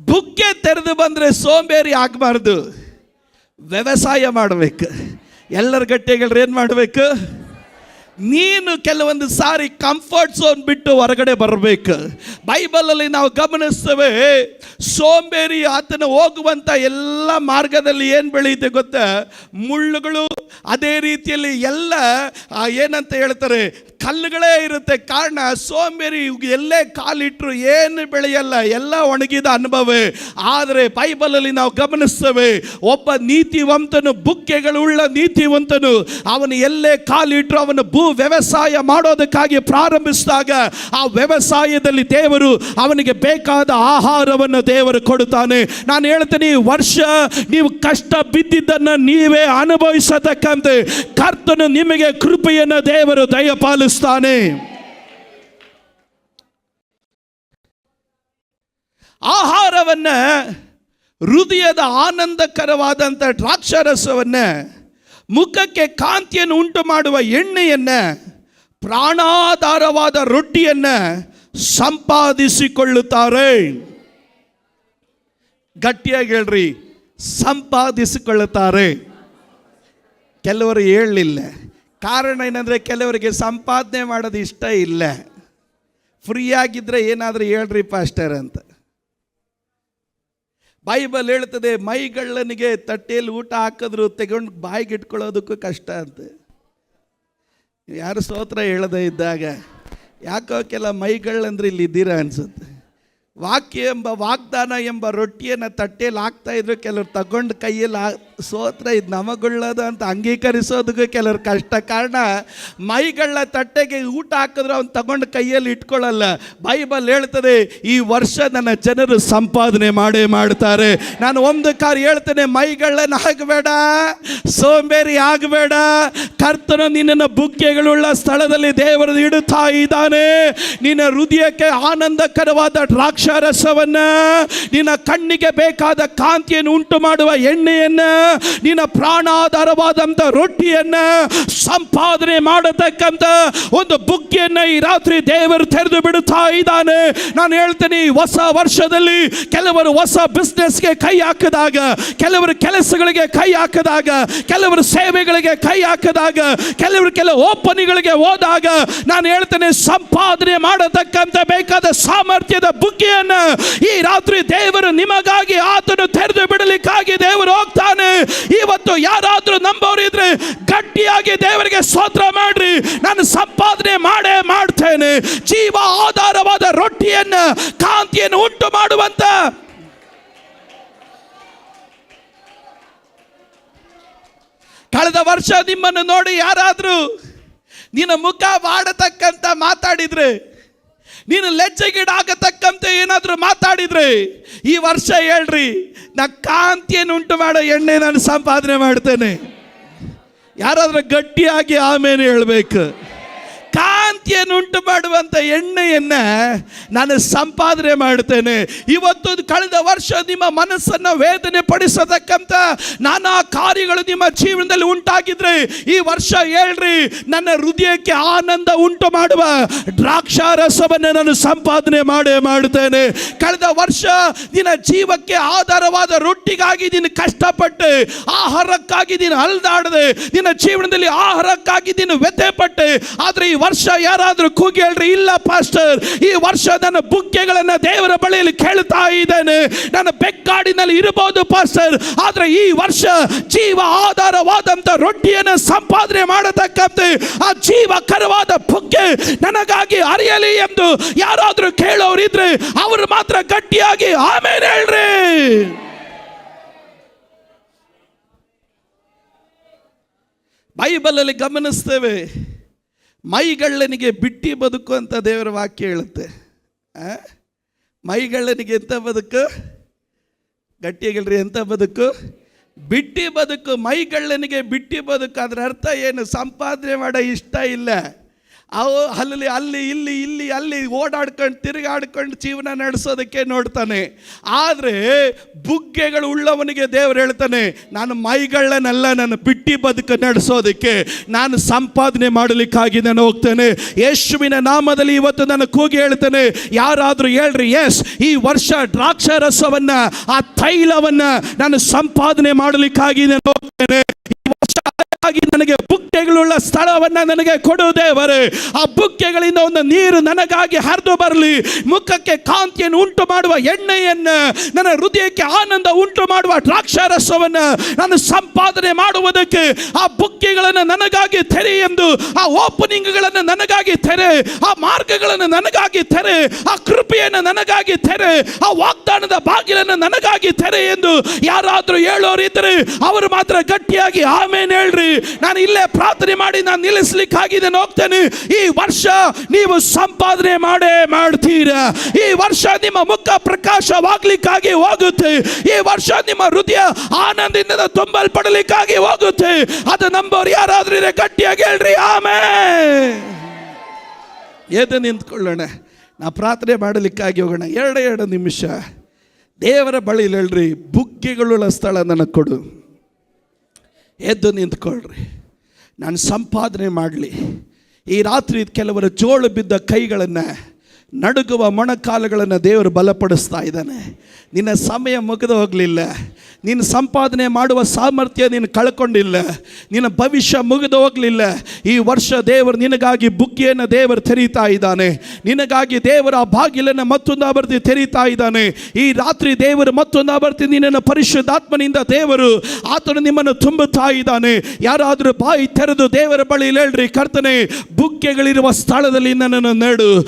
ಬುಗ್ಗೆ ತೆರೆದು ಬಂದ್ರೆ ಸೋಂಬೇರಿ ಆಗಬಾರ್ದು, ವ್ಯವಸಾಯ ಮಾಡಬೇಕು. ಎಲ್ಲರ ಗಟ್ಟಿಗಳು ಏನು ಮಾಡಬೇಕು? ನೀನು ಕೆಲವೊಂದು ಸಾರಿ ಕಂಫರ್ಟ್ ಝೋನ್ ಬಿಟ್ಟು ಹೊರಗಡೆ ಬರಬೇಕು. ಬೈಬಲಲ್ಲಿ ನಾವು ಗಮನಿಸ್ತೇವೆ, ಸೋಂಬೇರಿ ಆತನ ಹೋಗುವಂಥ ಎಲ್ಲ ಮಾರ್ಗದಲ್ಲಿ ಏನು ಬೆಳೆಯುತ್ತೆ ಗೊತ್ತಾ? ಮುಳ್ಳುಗಳು, ಅದೇ ರೀತಿಯಲ್ಲಿ ಎಲ್ಲ ಏನಂತ ಹೇಳ್ತಾರೆ, ಕಲ್ಲುಗಳೇ ಇರುತ್ತೆ. ಕಾರಣ ಸೋಂಬೇರಿ ಎಲ್ಲೇ ಕಾಲಿಟ್ಟರು ಏನು ಬೆಳೆಯಲ್ಲ, ಎಲ್ಲ ಒಣಗಿದ ಅನುಭವೇ. ಆದರೆ ಬೈಬಲಲ್ಲಿ ನಾವು ಗಮನಿಸ್ತೇವೆ, ಒಬ್ಬ ನೀತಿವಂತನು, ಬುಗ್ಗೆಗಳುಳ್ಳ ನೀತಿವಂತನು, ಅವನು ಎಲ್ಲೇ ಕಾಲಿಟ್ಟರು ಅವನು ಭೂ ವ್ಯವಸಾಯ ಮಾಡೋದಕ್ಕಾಗಿ ಪ್ರಾರಂಭಿಸಿದಾಗ ಆ ವ್ಯವಸಾಯದಲ್ಲಿ ದೇವರು ಅವನಿಗೆ ಬೇಕಾದ ಆಹಾರವನ್ನು ದೇವರು ಕೊಡುತ್ತಾನೆ. ನಾನು ಹೇಳ್ತೇನೆ, ಈ ವರ್ಷ ನೀವು ಕಷ್ಟ ಬಿದ್ದಿದ್ದನ್ನು ನೀವೇ ಅನುಭವಿಸತಕ್ಕಂತೆ ಕರ್ತನು ನಿಮಗೆ ಕೃಪೆಯನ್ನು ದೇವರು ದಯಪಾಲಿಸ್ತಾನೆ. ಆಹಾರವನ್ನ ಹೃದಯದ ಆನಂದಕರವಾದಂಥ ದ್ರಾಕ್ಷಾರಸವನ್ನು, ಮುಖಕ್ಕೆ ಕಾಂತಿಯನ್ನು ಉಂಟು ಮಾಡುವ ಎಣ್ಣೆಯನ್ನು, ಪ್ರಾಣಾಧಾರವಾದ ರೊಟ್ಟಿಯನ್ನು ಸಂಪಾದಿಸಿಕೊಳ್ಳುತ್ತಾರೆ. ಗಟ್ಟಿಯಾಗಿ ಹೇಳ್ರಿ, ಸಂಪಾದಿಸಿಕೊಳ್ಳುತ್ತಾರೆ. ಕೆಲವರು ಹೇಳಲಿಲ್ಲ. ಕಾರಣ ಏನಂದರೆ, ಕೆಲವರಿಗೆ ಸಂಪಾದನೆ ಮಾಡೋದು ಇಷ್ಟ ಇಲ್ಲ. ಫ್ರೀ ಆಗಿದ್ದರೆ ಏನಾದರೂ ಹೇಳ್ರಿ ಪಾಸ್ಟರ್ ಅಂತ. ಬೈಬಲ್ ಹೇಳ್ತದೆ, ಮೈಗಳ್ಳನಿಗೆ ತಟ್ಟೆಯಲ್ಲಿ ಊಟ ಹಾಕಿದ್ರು ತೆಗೊಂಡು ಬಾಯಿಗೆ ಇಟ್ಕೊಳ್ಳೋದಕ್ಕೂ ಕಷ್ಟ ಅಂತ. ಯಾರು ಸ್ತೋತ್ರ ಹೇಳದೇ ಇದ್ದಾಗ ಯಾಕೋ ಕೆಲ ಮೈಗಳ್ಳಂದ್ರೆ ಇಲ್ಲಿ ಇದ್ದೀರಾ ಅನ್ಸುತ್ತೆ. ವಾಕ್ಯ ಎಂಬ ವಾಗ್ದಾನ ಎಂಬ ರೊಟ್ಟಿಯನ್ನು ತಟ್ಟೆಯಲ್ಲಿ ಹಾಕ್ತಾ ಇದ್ರು, ಕೆಲವ್ರು ತಗೊಂಡು ಕೈಯಲ್ಲಿ ಸೋತ್ರ ಇದು ನಮಗುಳ್ಳದು ಅಂತ ಅಂಗೀಕರಿಸೋದಕ್ಕೂ ಕೆಲವ್ರು ಕಷ್ಟ. ಕಾರಣ ಮೈಗಳ ತಟ್ಟೆಗೆ ಊಟ ಹಾಕಿದ್ರೆ ಅವ್ನು ತಗೊಂಡು ಕೈಯಲ್ಲಿ ಇಟ್ಕೊಳ್ಳಲ್ಲ. ಬೈಬಲ್ ಹೇಳ್ತದೆ, ಈ ವರ್ಷ ನನ್ನ ಜನರು ಸಂಪಾದನೆ ಮಾಡೇ ಮಾಡ್ತಾರೆ. ನಾನು ಒಂದು ಕಾರ್ ಹೇಳ್ತೇನೆ, ಮೈಗಳನ್ನ ಆಗಬೇಡ, ಸೋಂಬೇರಿ ಆಗಬೇಡ. ಕರ್ತನು ನಿನ್ನನ್ನು ಬುಗ್ಗೆಗಳುಳ್ಳ ಸ್ಥಳದಲ್ಲಿ ದೇವರು ಇಡುತ್ತಾ ಇದ್ದಾನೆ. ನಿನ್ನ ಹೃದಯಕ್ಕೆ ಆನಂದಕರವಾದ ದ್ರಾಕ್ಷಾರಸವನ್ನ, ನಿನ್ನ ಕಣ್ಣಿಗೆ ಬೇಕಾದ ಕಾಂತಿಯನ್ನು ಉಂಟು ಮಾಡುವ ಎಣ್ಣೆಯನ್ನ, ನಿನ್ನ ಪ್ರಾಣಾಧಾರವಾದಂಥ ರೊಟ್ಟಿಯನ್ನ ಸಂಪಾದನೆ ಮಾಡತಕ್ಕಂಥ ಒಂದು ಬುಗ್ಗೆಯನ್ನ ಈ ರಾತ್ರಿ ದೇವರು ತೆರೆದು ಬಿಡುತ್ತಾ ಇದ್ದಾನೆ. ನಾನು ಹೇಳ್ತೇನೆ, ಹೊಸ ವರ್ಷದಲ್ಲಿ ಕೆಲವರು ಹೊಸ ಬಿಸ್ನೆಸ್ಗೆ ಕೈ ಹಾಕಿದಾಗ, ಕೆಲವರು ಕೆಲಸಗಳಿಗೆ ಕೈ ಹಾಕಿದಾಗ, ಕೆಲವರು ಸೇವೆಗಳಿಗೆ ಕೈ ಹಾಕಿದಾಗ, ಕೆಲವರು ಕೆಲವು ಓಪನಿಗಳಿಗೆ ಹೋದಾಗ, ನಾನು ಹೇಳ್ತೇನೆ, ಸಂಪಾದನೆ ಮಾಡತಕ್ಕಂಥ ಬೇಕಾದ ಸಾಮರ್ಥ್ಯದ ಬುಗ್ಗೆಯನ್ನು ಈ ರಾತ್ರಿ ದೇವರು ನಿಮಗಾಗಿ ಆತನು ತೆರೆದು ಬಿಡಲಿಕ್ಕಾಗಿ ದೇವರು ಹೋಗ್ತಾನೆ. ಇವತ್ತು ಯಾರಾದ್ರೂ ನಂಬೋರು ಇದ್ರೆ ಗಟ್ಟಿಯಾಗಿ ದೇವರಿಗೆ ಸ್ತೋತ್ರ ಮಾಡ್ರಿ. ನಾನು ಸಂಪಾದನೆ ಮಾಡೇ ಮಾಡ್ತೇನೆ. ಜೀವ ಆಧಾರವಾದ ರೊಟ್ಟಿಯನ್ನು, ಕಾಂತಿಯನ್ನು ಉಂಟು ಮಾಡುವಂತ ಕಳೆದ ವರ್ಷ ನಿಮ್ಮನ್ನು ನೋಡಿ ಯಾರಾದ್ರೂ ನಿನ್ನ ಮುಖ ಮಾಡತಕ್ಕಂತ ಮಾತಾಡಿದ್ರೆ, ನೀನು ಲಜ್ಜೆಗೀಡಾಗತಕ್ಕಂತೆ ಏನಾದರೂ ಮಾತಾಡಿದ್ರೆ, ಈ ವರ್ಷ ಹೇಳ್ರಿ, ನಾ ಕಾಂತಿಯನ್ನು ಉಂಟು ಮಾಡೋ ಎಣ್ಣೆ ನಾನು ಸಂಪಾದನೆ ಮಾಡ್ತೇನೆ. ಯಾರಾದ್ರೂ ಗಟ್ಟಿಯಾಗಿ ಆಮೇಲೆ ಹೇಳ್ಬೇಕು. ಕಾಂತಿಯನ್ನು ಉಂಟು ಮಾಡುವಂಥ ಎಣ್ಣೆಯನ್ನು ನಾನು ಸಂಪಾದನೆ ಮಾಡ್ತೇನೆ. ಇವತ್ತು ಕಳೆದ ವರ್ಷ ನಿಮ್ಮ ಮನಸ್ಸನ್ನು ವೇದನೆ ಪಡಿಸತಕ್ಕಂಥ ನಾನಾ ಕಾರ್ಯಗಳು ನಿಮ್ಮ ಜೀವನದಲ್ಲಿ ಉಂಟಾಗಿದ್ರೆ, ಈ ವರ್ಷ ಹೇಳ್ರಿ, ನನ್ನ ಹೃದಯಕ್ಕೆ ಆನಂದ ಉಂಟು ಮಾಡುವ ದ್ರಾಕ್ಷಾರಸವನ್ನು ನಾನು ಸಂಪಾದನೆ ಮಾಡೇ ಮಾಡ್ತೇನೆ. ಕಳೆದ ವರ್ಷ ನಿನ್ನ ಜೀವಕ್ಕೆ ಆಧಾರವಾದ ರೊಟ್ಟಿಗಾಗಿ ನೀನು ಕಷ್ಟಪಟ್ಟೆ, ಆಹಾರಕ್ಕಾಗಿ ನೀನು ಅಲ್ದಾಡದೆ, ನಿನ್ನ ಜೀವನದಲ್ಲಿ ಆಹಾರಕ್ಕಾಗಿ ನೀನು ವ್ಯಥೆ ಪಟ್ಟೆ. ಆದರೆ ಈ ವರ್ಷ ಯಾರಾದರೂ ಕೂಗಿ ಹೇಳ್ರಿ, ಇಲ್ಲ ಪಾಸ್ಟರ್, ಈ ವರ್ಷ ನನ್ನ ಬುಗ್ಗೆಗಳನ್ನು ದೇವರ ಬಳಿಯಲ್ಲಿ ಕೇಳ್ತಾ ಇದ್ದೇನೆ. ನನ್ನ ಬೆಕ್ಕಾಡಿನಲ್ಲಿ ಇರಬಹುದು ಪಾಸ್ಟರ್, ಆದರೆ ಈ ವರ್ಷ ಜೀವ ಆಧಾರವಾದಂಥ ರೊಟ್ಟಿಯನ್ನು ಸಂಪಾದನೆ ಮಾಡತಕ್ಕಂತೆ ಆ ಜೀವಕರವಾದ ಬುಗ್ಗೆ ನನಗಾಗಿ ಅರಿಯಲಿ ಎಂದು ಯಾರಾದರೂ ಕೇಳೋರಿದ್ರೆ ಅವರು ಮಾತ್ರ ಗಟ್ಟಿಯಾಗಿ ಆಮೇಲೆ ಹೇಳ್ರಿ. ಬೈಬಲಲ್ಲಿ ಗಮನಿಸ್ತೇವೆ, ಮೈಗಳ್ಳನಿಗೆ ಬಿಟ್ಟಿ ಬದುಕು ಅಂತ ದೇವರ ವಾಕ್ಯ ಹೇಳುತ್ತೆ. ಮೈಗಳ್ಳನಿಗೆ ಎಂಥ ಬದುಕು? ಗಟ್ಟಿಯಾಗಿಲ್ರಿ, ಎಂಥ ಬದುಕು? ಬಿಟ್ಟಿ ಬದುಕು. ಮೈಗಳ್ಳನಿಗೆ ಬಿಟ್ಟಿ ಬದುಕು. ಅದರ ಅರ್ಥ ಏನು? ಸಂಪಾದನೆ ಮಾಡೋ ಇಷ್ಟ ಇಲ್ಲ. ಅವು ಅಲ್ಲಿ ಇಲ್ಲಿ ಓಡಾಡ್ಕೊಂಡು ತಿರುಗಾಡ್ಕೊಂಡು ಜೀವನ ನಡೆಸೋದಕ್ಕೆ ನೋಡ್ತಾನೆ. ಆದರೆ ಬುಗ್ಗೆಗಳು ಉಳ್ಳವನಿಗೆ ದೇವರು ಹೇಳ್ತಾನೆ, ನಾನು ಮೈಗಳನ್ನೆಲ್ಲ ನಾನು ಬಿಟ್ಟಿ ಬದುಕು ನಡೆಸೋದಕ್ಕೆ ನಾನು ಸಂಪಾದನೆ ಮಾಡಲಿಕ್ಕಾಗಿ ನಾನು ಹೋಗ್ತೇನೆ. ಯೇಸುವಿನ ನಾಮದಲ್ಲಿ ಇವತ್ತು ನಾನು ಕೂಗಿ ಹೇಳ್ತೇನೆ, ಯಾರಾದರೂ ಹೇಳ್ರಿ, ಎಸ್, ಈ ವರ್ಷ ದ್ರಾಕ್ಷಾರಸವನ್ನು, ಆ ತೈಲವನ್ನು ನಾನು ಸಂಪಾದನೆ ಮಾಡಲಿಕ್ಕಾಗಿ ನಾನು ಹೋಗ್ತೇನೆ. ನನಗೆ ಬುಕ್ಕೆಗಳುಳ್ಳ ಸ್ಥಳವನ್ನು ನನಗೆ ಕೊಡು ದೇವರೇ. ಆ ಬುಕ್ಕೆಗಳಿಂದ ಒಂದು ನೀರು ನನಗಾಗಿ ಹರಿದು ಬರಲಿ. ಮುಖಕ್ಕೆ ಕಾಂತಿಯನ್ನು ಉಂಟು ಮಾಡುವ ಎಣ್ಣೆಯನ್ನು, ನನ್ನ ಹೃದಯಕ್ಕೆ ಆನಂದ ಉಂಟು ಮಾಡುವ ದ್ರಾಕ್ಷಾರಸವನ್ನು ನಾನು ಸಂಪಾದನೆ ಮಾಡುವುದಕ್ಕೆ ಆ ಬುಕ್ಕೆಗಳನ್ನು ನನಗಾಗಿ ತೆರೆ ಎಂದು, ಆ ಓಪನಿಂಗ್ಗಳನ್ನು ನನಗಾಗಿ ತೆರೆ, ಆ ಮಾರ್ಗಗಳನ್ನು ನನಗಾಗಿ ತೆರೆ, ಆ ಕೃಪೆಯನ್ನು ನನಗಾಗಿ ತೆರೆ, ಆ ವಾಗ್ದಾನದ ಬಾಗಿಲನ್ನು ನನಗಾಗಿ ತೆರೆ ಎಂದು ಯಾರಾದರೂ ಹೇಳೋರಿದ್ದರೆ ಅವರು ಮಾತ್ರ ಗಟ್ಟಿಯಾಗಿ ಆಮೇಲೆ ಹೇಳ್ರಿ. ನಾನು ಇಲ್ಲೇ ಪ್ರಾರ್ಥನೆ ಮಾಡಿ ನಾನು ನಿಲ್ಲಿಸಲಿಕ್ಕಾಗಿ ನಾನು ಹೋಗ್ತೇನೆ. ಈ ವರ್ಷ ನೀವು ಸಂಪಾದನೆ ಮಾಡೇ ಮಾಡ್ತೀರಾ. ಈ ವರ್ಷ ನಿಮ್ಮ ಮುಖ ಪ್ರಕಾಶವಾಗಲಿಕ್ಕಾಗಿ ಹೋಗುತ್ತೆ. ಈ ವರ್ಷ ನಿಮ್ಮ ಹೃದಯ ಆನಂದದಿಂದ ತುಂಬಲ್ಪಡಲಿಕ್ಕಾಗಿ ಹೋಗುತ್ತೆ. ಅದು ನಂಬೋರು ಯಾರಾದ್ರೂ ಗಟ್ಟಿಯಾಗಿ ಹೇಳ್ರಿ ಆಮೇಲೆ. ಎದ್ದು ನಿಂತ್ಕೊಳ್ಳೋಣ, ನಾ ಪ್ರಾರ್ಥನೆ ಮಾಡಲಿಕ್ಕಾಗಿ ಹೋಗೋಣ. ಎರಡು ನಿಮಿಷ ದೇವರ ಬಳಿಯಲ್ಲಿ ಹೇಳ್ರಿ, ಬುಕ್ ಬುಗ್ಗೆಗಳುಳ್ಳ ಸ್ಥಳ ನನಗೆ ಕೊಡು. ಎದ್ದು ನಿಂತ್ಕೊಳ್ರಿ. ನಾನು ಸಂಪಾದನೆ ಮಾಡಲಿ. ಈ ರಾತ್ರಿ ಕೆಲವರ ಜೋಳು ಬಿದ್ದ ಕೈಗಳನ್ನು, ನಡುಗುವ ಮೊಣಕಾಲುಗಳನ್ನು ದೇವರು ಬಲಪಡಿಸ್ತಾ ಇದ್ದಾನೆ. ನಿನ್ನ ಸಮಯ ಮುಗಿದು ಹೋಗಲಿಲ್ಲ. ನೀನು ಸಂಪಾದನೆ ಮಾಡುವ ಸಾಮರ್ಥ್ಯ ನೀನು ಕಳ್ಕೊಂಡಿಲ್ಲ. ನಿನ್ನ ಭವಿಷ್ಯ ಮುಗಿದು ಹೋಗಲಿಲ್ಲ. ಈ ವರ್ಷ ದೇವರು ನಿನಗಾಗಿ ಬುಗ್ಗೆಯನ್ನು ದೇವರು ತೆರೀತಾ ಇದ್ದಾನೆ. ನಿನಗಾಗಿ ದೇವರ ಆ ಬಾಗಿಲನ್ನು ಮತ್ತೊಂದು ಆವರ್ತಿ ತೆರೀತಾ ಇದ್ದಾನೆ. ಈ ರಾತ್ರಿ ದೇವರು ಮತ್ತೊಂದು ಆವರ್ತಿ ನಿನ್ನನ್ನು ಪರಿಶುದ್ಧಾತ್ಮನಿಂದ ದೇವರು ಆತನು ನಿಮ್ಮನ್ನು ತುಂಬುತ್ತಾ ಇದ್ದಾನೆ. ಯಾರಾದರೂ ಬಾಯಿ ತೆರೆದು ದೇವರ ಬಳಿ ಹೇಳ್ರಿ, ಕರ್ತನೇ, ಬುಗ್ಗೆಗಳಿರುವ ಸ್ಥಳದಲ್ಲಿ ನನ್ನನ್ನು ನೆಡು.